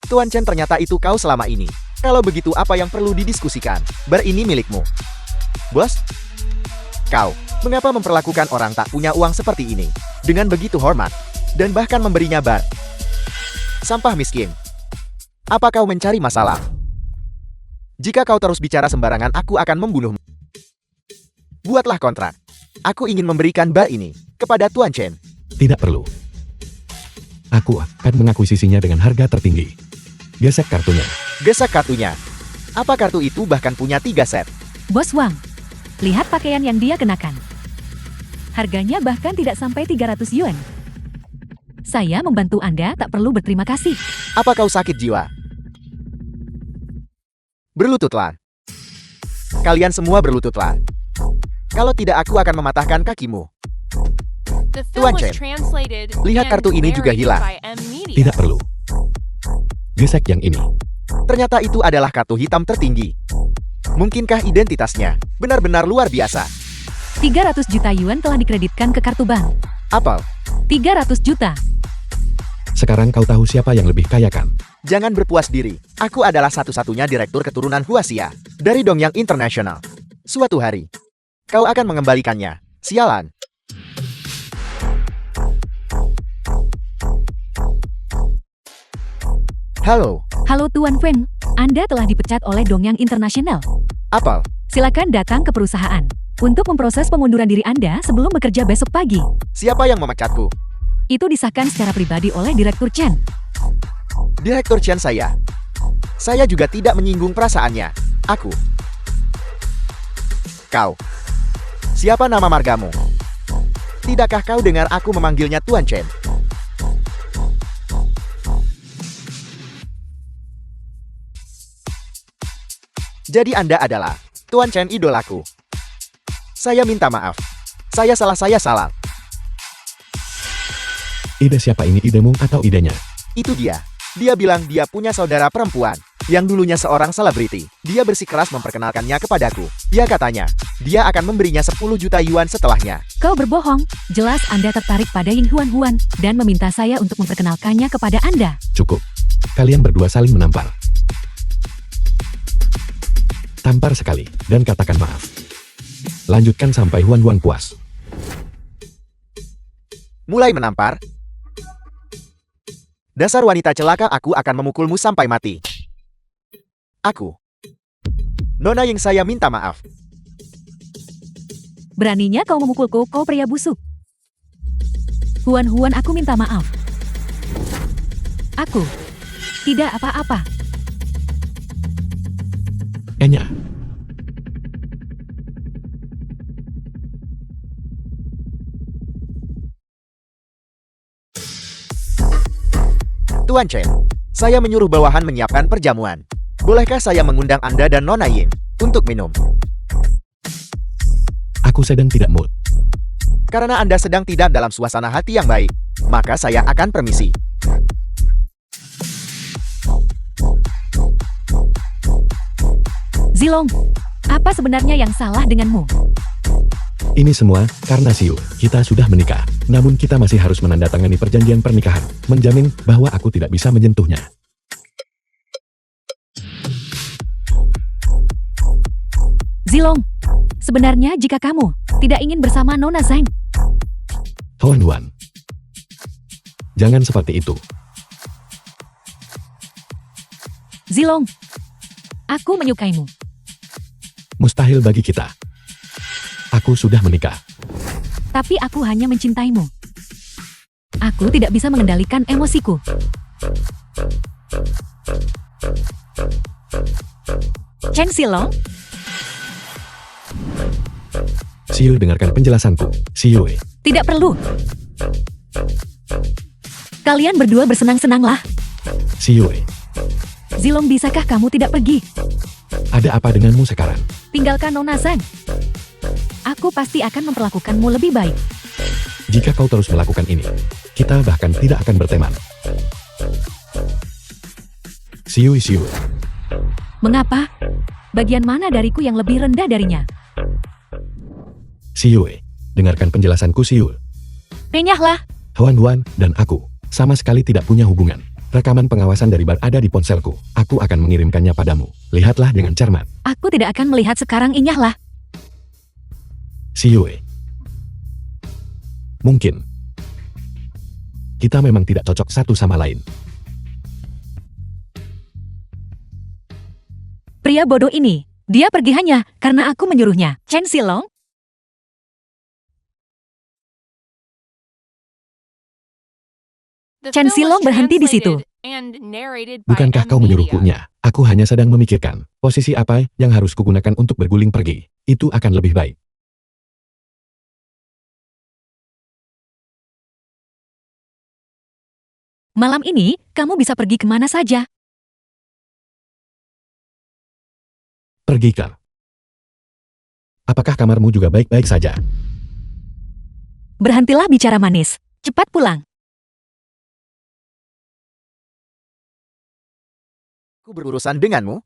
Tuan Chen, ternyata itu kau selama ini. Kalau begitu apa yang perlu didiskusikan? Bar ini milikmu. Bos? Kau, mengapa memperlakukan orang tak punya uang seperti ini? Dengan begitu hormat. Dan bahkan memberinya bar. Sampah miskin. Apa kau mencari masalah? Jika kau terus bicara sembarangan, aku akan membunuhmu. Buatlah kontrak. Aku ingin memberikan bar ini kepada Tuan Chen. tidak perlu. Aku akan mengakuisisinya dengan harga tertinggi. Gesek kartunya. Gesek kartunya. Apa kartu itu bahkan punya 3 set? Bos Wang, lihat pakaian yang dia kenakan. Harganya bahkan tidak sampai 300 yuan. Saya membantu Anda, tak perlu berterima kasih. Apa kau sakit jiwa? Berlututlah. Kalian semua berlututlah. Kalau tidak, aku akan mematahkan kakimu. The Tuan film was Chen, translated lihat and kartu ini juga narrated hilang. by M Media. Tidak perlu. Gesek yang ini. Ternyata itu adalah kartu hitam tertinggi. Mungkinkah identitasnya benar-benar luar biasa? 300 juta yuan telah dikreditkan ke kartu bank. Apel, 300 juta. Sekarang kau tahu siapa yang lebih kaya kan? jangan berpuas diri. Aku adalah satu-satunya direktur keturunan Huaxia dari Dongyang International. Suatu hari, kau akan mengembalikannya. Sialan. Halo, Halo Tuan Feng, Anda telah dipecat oleh Dongyang International. Apel. Silakan datang ke perusahaan untuk memproses pengunduran diri Anda sebelum bekerja besok pagi. Siapa yang memecatku? Itu disahkan secara pribadi oleh Direktur Chen. Direktur Chen saya. Saya juga tidak menyinggung perasaannya. Aku. Kau. Siapa nama margamu? Tidakkah kau dengar aku memanggilnya Tuan Chen? Jadi Anda adalah Tuan Chen, idolaku. Saya minta maaf. Saya salah. Ide siapa ini, idemu atau idenya? Itu dia. Dia bilang dia punya saudara perempuan yang dulunya seorang selebriti. Dia bersikeras memperkenalkannya kepadaku. Dia katanya, dia akan memberinya 10 juta yuan setelahnya. Kau berbohong. Jelas Anda tertarik pada Ying Huan dan meminta saya untuk memperkenalkannya kepada Anda. Cukup. Kalian berdua saling menampar. Tampar sekali, dan katakan maaf. Lanjutkan sampai Huan puas. Mulai menampar. Dasar wanita celaka, aku akan memukulmu sampai mati. Aku. Nona Ying, saya minta maaf. Beraninya kau memukulku, kau pria busuk. Huan, aku minta maaf. Aku tidak apa-apa. Enya. Tuan Chen, saya menyuruh bawahan menyiapkan perjamuan. Bolehkah saya mengundang Anda dan Nona Ying untuk minum? Aku sedang tidak mood. Karena Anda sedang tidak dalam suasana hati yang baik, maka saya akan permisi. Zilong, apa sebenarnya yang salah denganmu? Ini semua karena Siu. Kita sudah menikah. Namun kita masih harus menandatangani perjanjian pernikahan. Menjamin bahwa aku tidak bisa menyentuhnya. Zilong, sebenarnya jika kamu tidak ingin bersama Nona Zhang, Huan. Jangan seperti itu. Zilong, aku menyukaimu. Mustahil bagi kita. Aku sudah menikah. Tapi aku hanya mencintaimu. Aku tidak bisa mengendalikan emosiku. Chen Zilong, Siu, dengarkan penjelasanku. Siu. tidak perlu. Kalian berdua bersenang-senanglah. Siu. Zilong, bisakah kamu tidak pergi? Ada apa denganmu sekarang? Tinggalkan Nona Zhang. Aku pasti akan memperlakukanmu lebih baik. Jika kau terus melakukan ini, kita bahkan tidak akan berteman. Siu. Mengapa? Bagian mana dariku yang lebih rendah darinya? Siu. Dengarkan penjelasanku, Siu. Renyahlah. Huan dan aku sama sekali tidak punya hubungan. Rekaman pengawasan dari bar ada di ponselku. Aku akan mengirimkannya padamu. Lihatlah dengan cermat. Aku tidak akan melihat sekarang, inyahlah. Siu. Mungkin kita memang tidak cocok satu sama lain. Pria bodoh ini, dia pergi hanya karena aku menyuruhnya. Chen Zilong? The Chen film Zilong was berhenti di situ. translated and narrated by Bukankah kau M. Media. menyuruhkunya? Aku hanya sedang memikirkan posisi apa yang harus kugunakan untuk berguling pergi. Itu akan lebih baik. Malam ini, kamu bisa pergi kemana saja. Pergi ke. Apakah kamarmu juga baik-baik saja? Berhentilah bicara manis. Cepat pulang. Aku berurusan denganmu?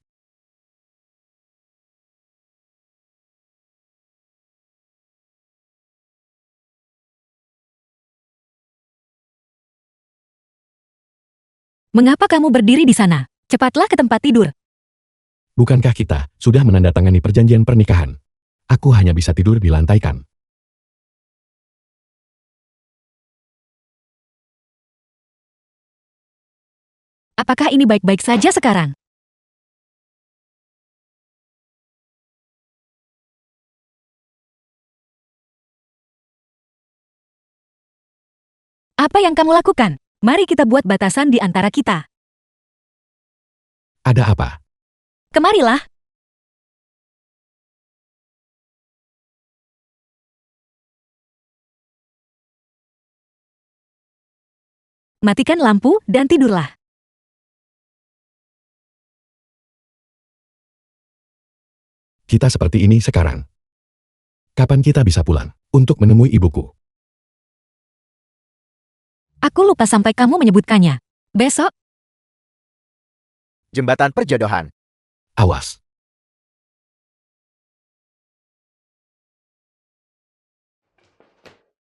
Mengapa kamu berdiri di sana? Cepatlah ke tempat tidur. Bukankah kita sudah menandatangani perjanjian pernikahan? Aku hanya bisa tidur di lantai kan? Apakah ini baik-baik saja sekarang? Apa yang kamu lakukan? Mari kita buat batasan di antara kita. Ada apa? Kemarilah. Matikan lampu dan tidurlah. Kita seperti ini sekarang. Kapan kita bisa pulang untuk menemui ibuku? Aku lupa sampai kamu menyebutkannya. Besok, Jembatan perjodohan. Awas.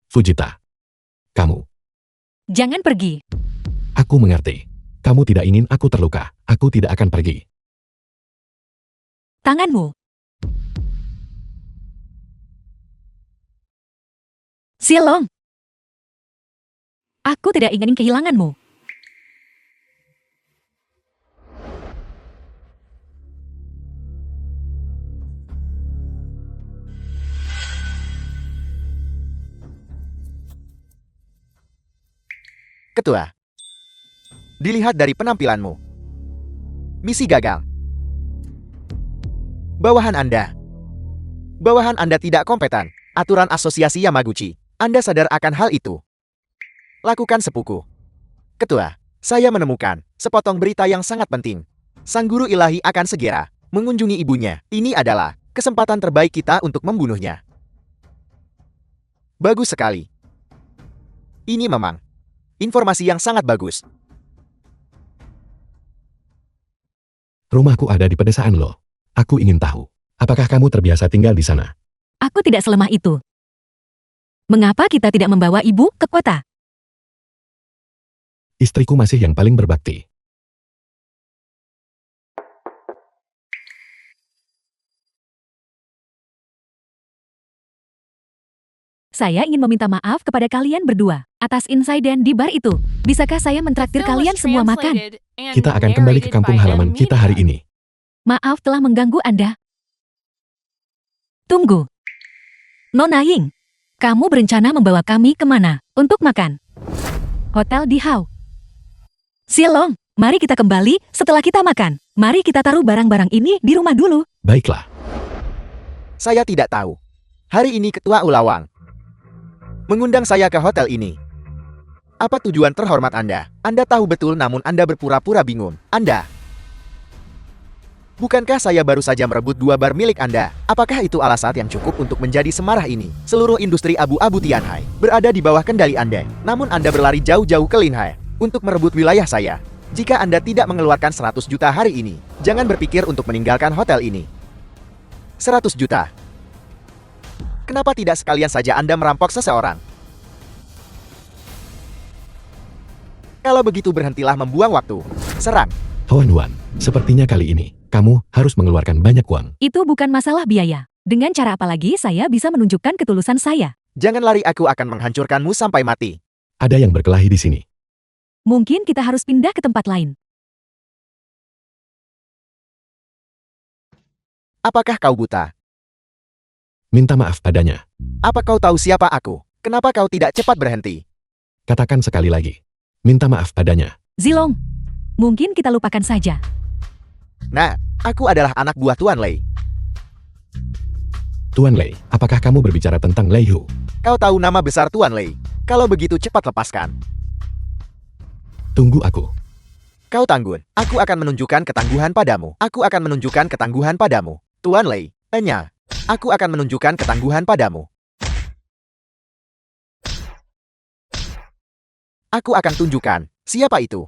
Fujita. Kamu. jangan pergi. Aku mengerti. Kamu tidak ingin aku terluka. Aku tidak akan pergi. Tanganmu. Zilong. Aku tidak ingin kehilanganmu. Ketua. Dilihat dari penampilanmu. Misi gagal. Bawahan Anda tidak kompeten. Aturan asosiasi Yamaguchi. Anda sadar akan hal itu. Lakukan sepuku. Ketua, saya menemukan sepotong berita yang sangat penting. Sang guru ilahi akan segera mengunjungi ibunya. Ini adalah kesempatan terbaik kita untuk membunuhnya. Bagus sekali. Ini memang informasi yang sangat bagus. Rumahku ada di pedesaan lo. Aku ingin tahu. Apakah kamu terbiasa tinggal di sana? Aku tidak selemah itu. Mengapa kita tidak membawa ibu ke kota? Istriku masih yang paling berbakti. Saya ingin meminta maaf kepada kalian berdua atas insiden di bar itu. Bisakah saya mentraktir Film was kalian semua makan? translated and Kita akan kembali ke narrated kampung by halaman M. kita hari Media. ini. Maaf telah mengganggu Anda. Tunggu. Nona Ying, kamu berencana membawa kami kemana untuk makan? Hotel di Hau. Silong, mari kita kembali setelah kita makan. Mari kita taruh barang-barang ini di rumah dulu. Baiklah, Saya tidak tahu. Hari ini Ketua Ulawang mengundang saya ke hotel ini. Apa tujuan terhormat Anda? Anda tahu betul namun Anda berpura-pura bingung. Anda. Bukankah saya baru saja merebut 2 bar milik Anda? Apakah itu alasan yang cukup untuk menjadi semarah ini? Seluruh industri abu-abu Tianhai berada di bawah kendali Anda. Namun Anda berlari jauh-jauh ke Linhai untuk merebut wilayah saya. Jika Anda tidak mengeluarkan 100 juta hari ini, jangan berpikir untuk meninggalkan hotel ini. 100 juta. Kenapa tidak sekalian saja Anda merampok seseorang? Kalau begitu berhentilah membuang waktu. Serang. Wan, sepertinya kali ini kamu harus mengeluarkan banyak uang. Itu bukan masalah biaya. Dengan cara apa lagi saya bisa menunjukkan ketulusan saya? Jangan lari, aku akan menghancurkanmu sampai mati. Ada yang berkelahi di sini. Mungkin kita harus pindah ke tempat lain. Apakah kau buta? Minta maaf padanya. Apa kau tahu siapa aku? Kenapa kau tidak cepat berhenti? Katakan sekali lagi. Minta maaf padanya. Zilong, mungkin kita lupakan saja. Nah, aku adalah anak buah Tuan Lei. Tuan Lei, apakah kamu berbicara tentang Lei Hu? Kau tahu nama besar Tuan Lei. Kalau begitu cepat lepaskan. Tunggu aku. Kau tangguh. Aku akan menunjukkan ketangguhan padamu. Aku akan menunjukkan ketangguhan padamu. Tuan Lei, Enya. Aku akan menunjukkan ketangguhan padamu. Aku akan tunjukkan. Siapa itu?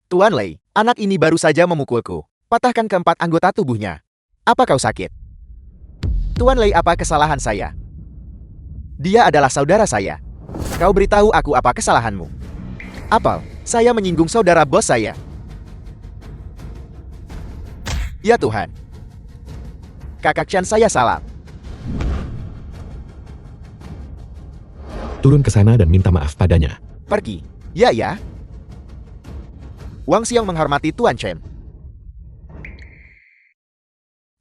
Tuan Lei, anak ini baru saja memukulku. Patahkan keempat anggota tubuhnya. Apa kau sakit? Tuan Lei, apa kesalahan saya? Dia adalah saudara saya. Kau beritahu aku apa kesalahanmu. Apel, saya menyinggung saudara bos saya. Ya Tuhan. Kakak Chan, saya salah. Turun ke sana dan minta maaf padanya. Pergi. Ya. Wang Xiang menghormati Tuan Chen.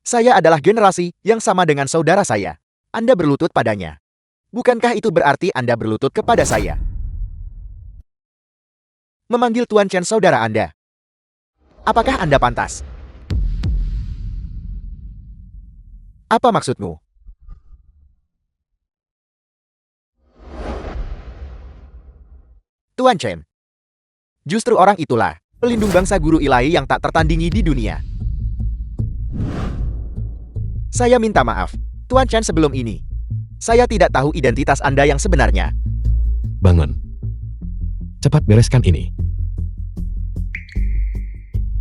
Saya adalah generasi yang sama dengan saudara saya. Anda berlutut padanya. Bukankah itu berarti Anda berlutut kepada saya? Memanggil Tuan Chen saudara Anda. Apakah Anda pantas? Apa maksudmu? Tuan Chen. Justru orang itulah pelindung bangsa guru ilahi yang tak tertandingi di dunia. Saya minta maaf, Tuan Chen, sebelum ini. Saya tidak tahu identitas Anda yang sebenarnya. Bangun. Cepat bereskan ini.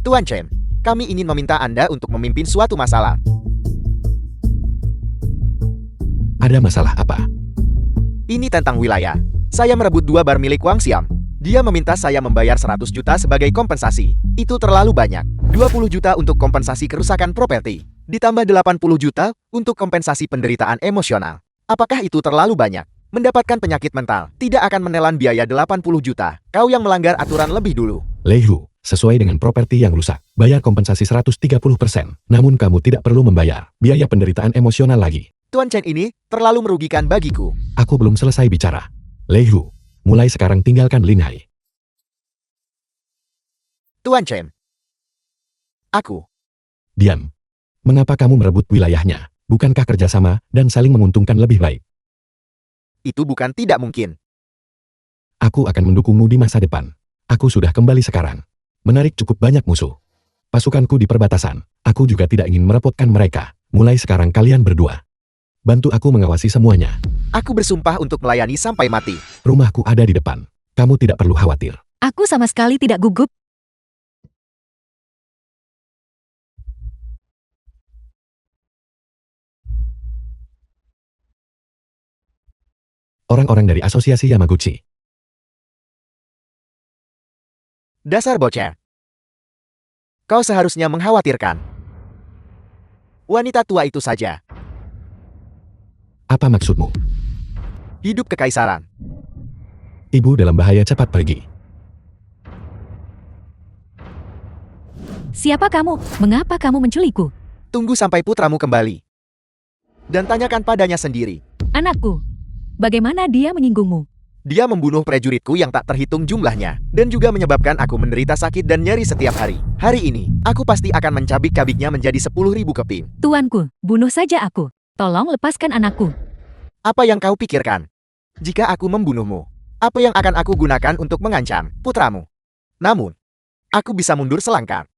Tuan Chen, kami ingin meminta Anda untuk memimpin suatu masalah. Ada masalah apa? Ini tentang wilayah. Saya merebut 2 bar milik Wang Xiang. Dia meminta saya membayar 100 juta sebagai kompensasi. Itu terlalu banyak. 20 juta untuk kompensasi kerusakan properti. Ditambah 80 juta untuk kompensasi penderitaan emosional. Apakah itu terlalu banyak? Mendapatkan penyakit mental tidak akan menelan biaya 80 juta. Kau yang melanggar aturan lebih dulu. Lei Hu, sesuai dengan properti yang rusak, bayar kompensasi 130%. Namun kamu tidak perlu membayar biaya penderitaan emosional lagi. Tuan Chen, ini terlalu merugikan bagiku. Aku belum selesai bicara. Lei Hu, mulai sekarang tinggalkan Linhai. Tuan Chen. Aku. Diam. Mengapa kamu merebut wilayahnya? Bukankah kerjasama dan saling menguntungkan lebih baik? Itu bukan tidak mungkin. Aku akan mendukungmu di masa depan. Aku sudah kembali sekarang. Menarik cukup banyak musuh. Pasukanku di perbatasan. Aku juga tidak ingin merepotkan mereka. Mulai sekarang kalian berdua. Bantu aku mengawasi semuanya. Aku bersumpah untuk melayani sampai mati. Rumahku ada di depan. Kamu tidak perlu khawatir. Aku sama sekali tidak gugup. Orang-orang dari asosiasi Yamaguchi. Dasar bocah. Kau seharusnya mengkhawatirkan wanita tua itu saja. Apa maksudmu? Hidup kekaisaran. Ibu dalam bahaya, cepat pergi. Siapa kamu? Mengapa kamu menculikku? Tunggu sampai putramu kembali. Dan tanyakan padanya sendiri. Anakku. Bagaimana dia menyinggungmu? Dia membunuh prajuritku yang tak terhitung jumlahnya, dan juga menyebabkan aku menderita sakit dan nyeri setiap hari. Hari ini, aku pasti akan mencabik-cabiknya menjadi 10.000 keping. Tuanku, bunuh saja aku. Tolong lepaskan anakku. Apa yang kau pikirkan? Jika aku membunuhmu, apa yang akan aku gunakan untuk mengancam putramu? Namun, aku bisa mundur selangkah.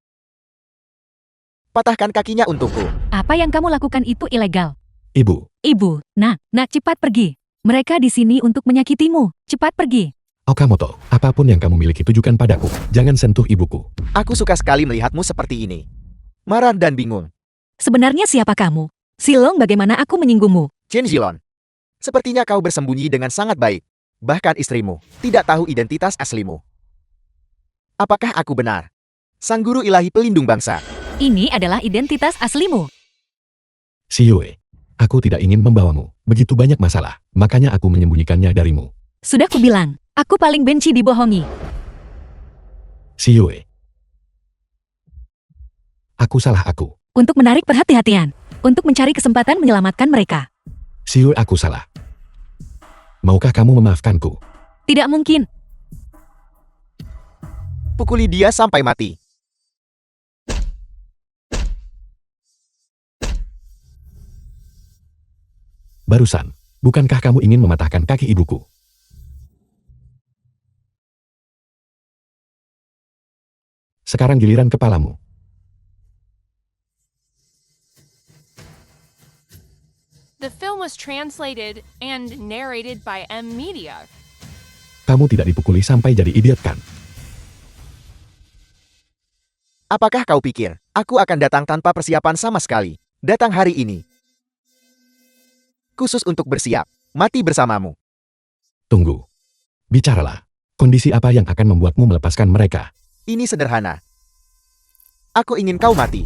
Patahkan kakinya untukku. Apa yang kamu lakukan itu ilegal. Ibu, Ibu, nak, cepat pergi. Mereka di sini untuk menyakitimu. Cepat pergi. Okamoto, apapun yang kamu miliki tujukan padaku. Jangan sentuh ibuku. Aku suka sekali melihatmu seperti ini. Marah dan bingung. Sebenarnya siapa kamu? Silong, bagaimana aku menyinggungmu? Chen Zilong. Sepertinya kau bersembunyi dengan sangat baik. Bahkan istrimu tidak tahu identitas aslimu. Apakah aku benar? Sang guru ilahi pelindung bangsa. Ini adalah identitas aslimu. Shiyue, aku tidak ingin membawamu. Begitu banyak masalah, makanya aku menyembunyikannya darimu. Sudah kubilang, aku paling benci dibohongi. Shiyue. Aku salah aku. Untuk menarik perhatian. Untuk mencari kesempatan menyelamatkan mereka. Shiyue, aku salah. Maukah kamu memaafkanku? Tidak mungkin. Pukuli dia sampai mati. Barusan, bukankah kamu ingin mematahkan kaki ibuku? Sekarang giliran kepalamu. The film was translated and narrated by M Media. Kamu tidak dipukuli sampai jadi idiot kan? Apakah kau pikir aku akan datang tanpa persiapan sama sekali? Datang hari ini khusus untuk bersiap mati bersamamu. Tunggu. Bicaralah. Kondisi apa yang akan membuatmu melepaskan mereka? Ini sederhana. Aku ingin kau mati.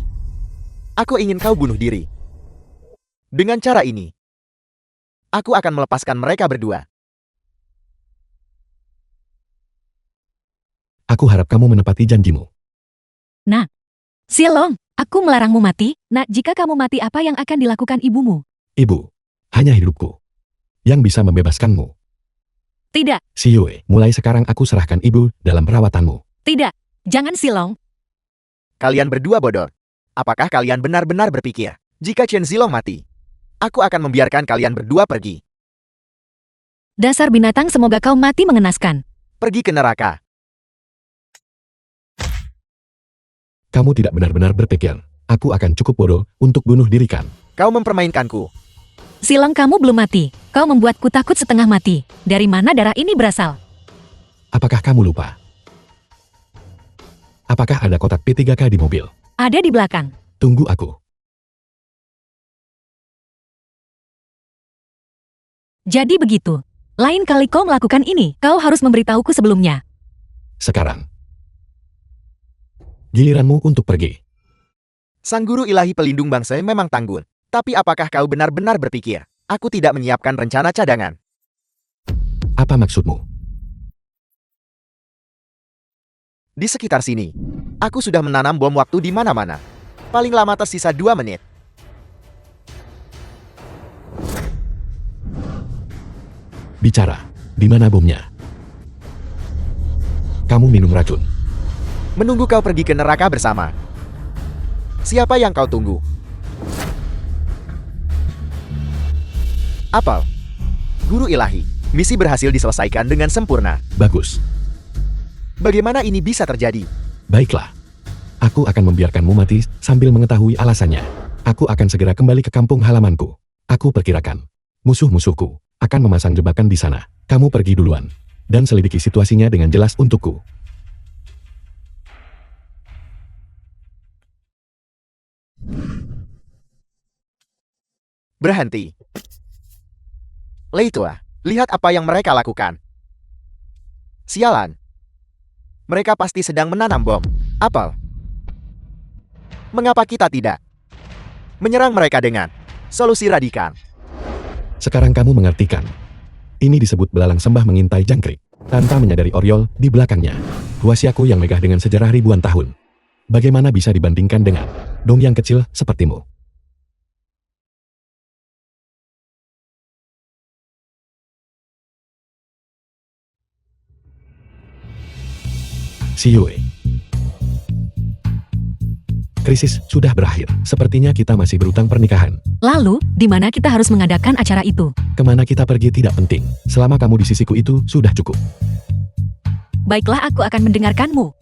Aku ingin kau bunuh diri. Dengan cara ini, aku akan melepaskan mereka berdua. Aku harap kamu menepati janjimu. Silong, aku melarangmu mati. Nak, jika kamu mati, apa yang akan dilakukan ibumu? Ibu, hanya hidupku yang bisa membebaskanmu. Tidak, Shiyue, mulai sekarang aku serahkan ibu dalam perawatanmu. tidak. Jangan, Silong. Kalian berdua bodoh. Apakah kalian benar-benar berpikir, jika Chen Zilong mati, aku akan membiarkan kalian berdua pergi? Dasar binatang, semoga kau mati mengenaskan. Pergi ke neraka. Kamu tidak benar-benar berpikir, aku akan cukup bodoh untuk bunuh diri kan? Kau mempermainkanku. Silong, kamu belum mati. Kau membuatku takut setengah mati. Dari mana darah ini berasal? Apakah kamu lupa? Apakah ada kotak P3K di mobil? Ada di belakang. Tunggu aku. Jadi begitu. Lain kali kau melakukan ini, kau harus memberitahuku sebelumnya. Sekarang. Giliranmu untuk pergi. Sang guru ilahi pelindung bangsa memang tangguh. Tapi apakah kau benar-benar berpikir, aku tidak menyiapkan rencana cadangan? Apa maksudmu? Di sekitar sini, aku sudah menanam bom waktu di mana-mana. Paling lama tersisa 2 menit. Bicara, di mana bomnya? Kamu minum racun. Menunggu kau pergi ke neraka bersama. Siapa yang kau tunggu? Apel. Guru ilahi. Misi berhasil diselesaikan dengan sempurna. Bagus. Bagaimana ini bisa terjadi? Baiklah. Aku akan membiarkanmu mati sambil mengetahui alasannya. Aku akan segera kembali ke kampung halamanku. Aku perkirakan musuh-musuhku akan memasang jebakan di sana. Kamu pergi duluan dan selidiki situasinya dengan jelas untukku. Berhenti. Leitua, Lihat apa yang mereka lakukan. Sialan. Mereka pasti sedang menanam bom. Apel. Mengapa kita tidak menyerang mereka dengan solusi radikal? Sekarang kamu mengerti kan? Ini disebut belalang sembah mengintai jangkrik. Tanpa menyadari Oriol di belakangnya. Wasiaku yang megah dengan sejarah ribuan tahun. Bagaimana bisa dibandingkan dengan dong yang kecil sepertimu? Siyue. Krisis sudah berakhir. Sepertinya kita masih berutang pernikahan. Lalu, di mana kita harus mengadakan acara itu? Kemana kita pergi tidak penting. Selama kamu di sisiku itu sudah cukup. Baiklah, aku akan mendengarkanmu.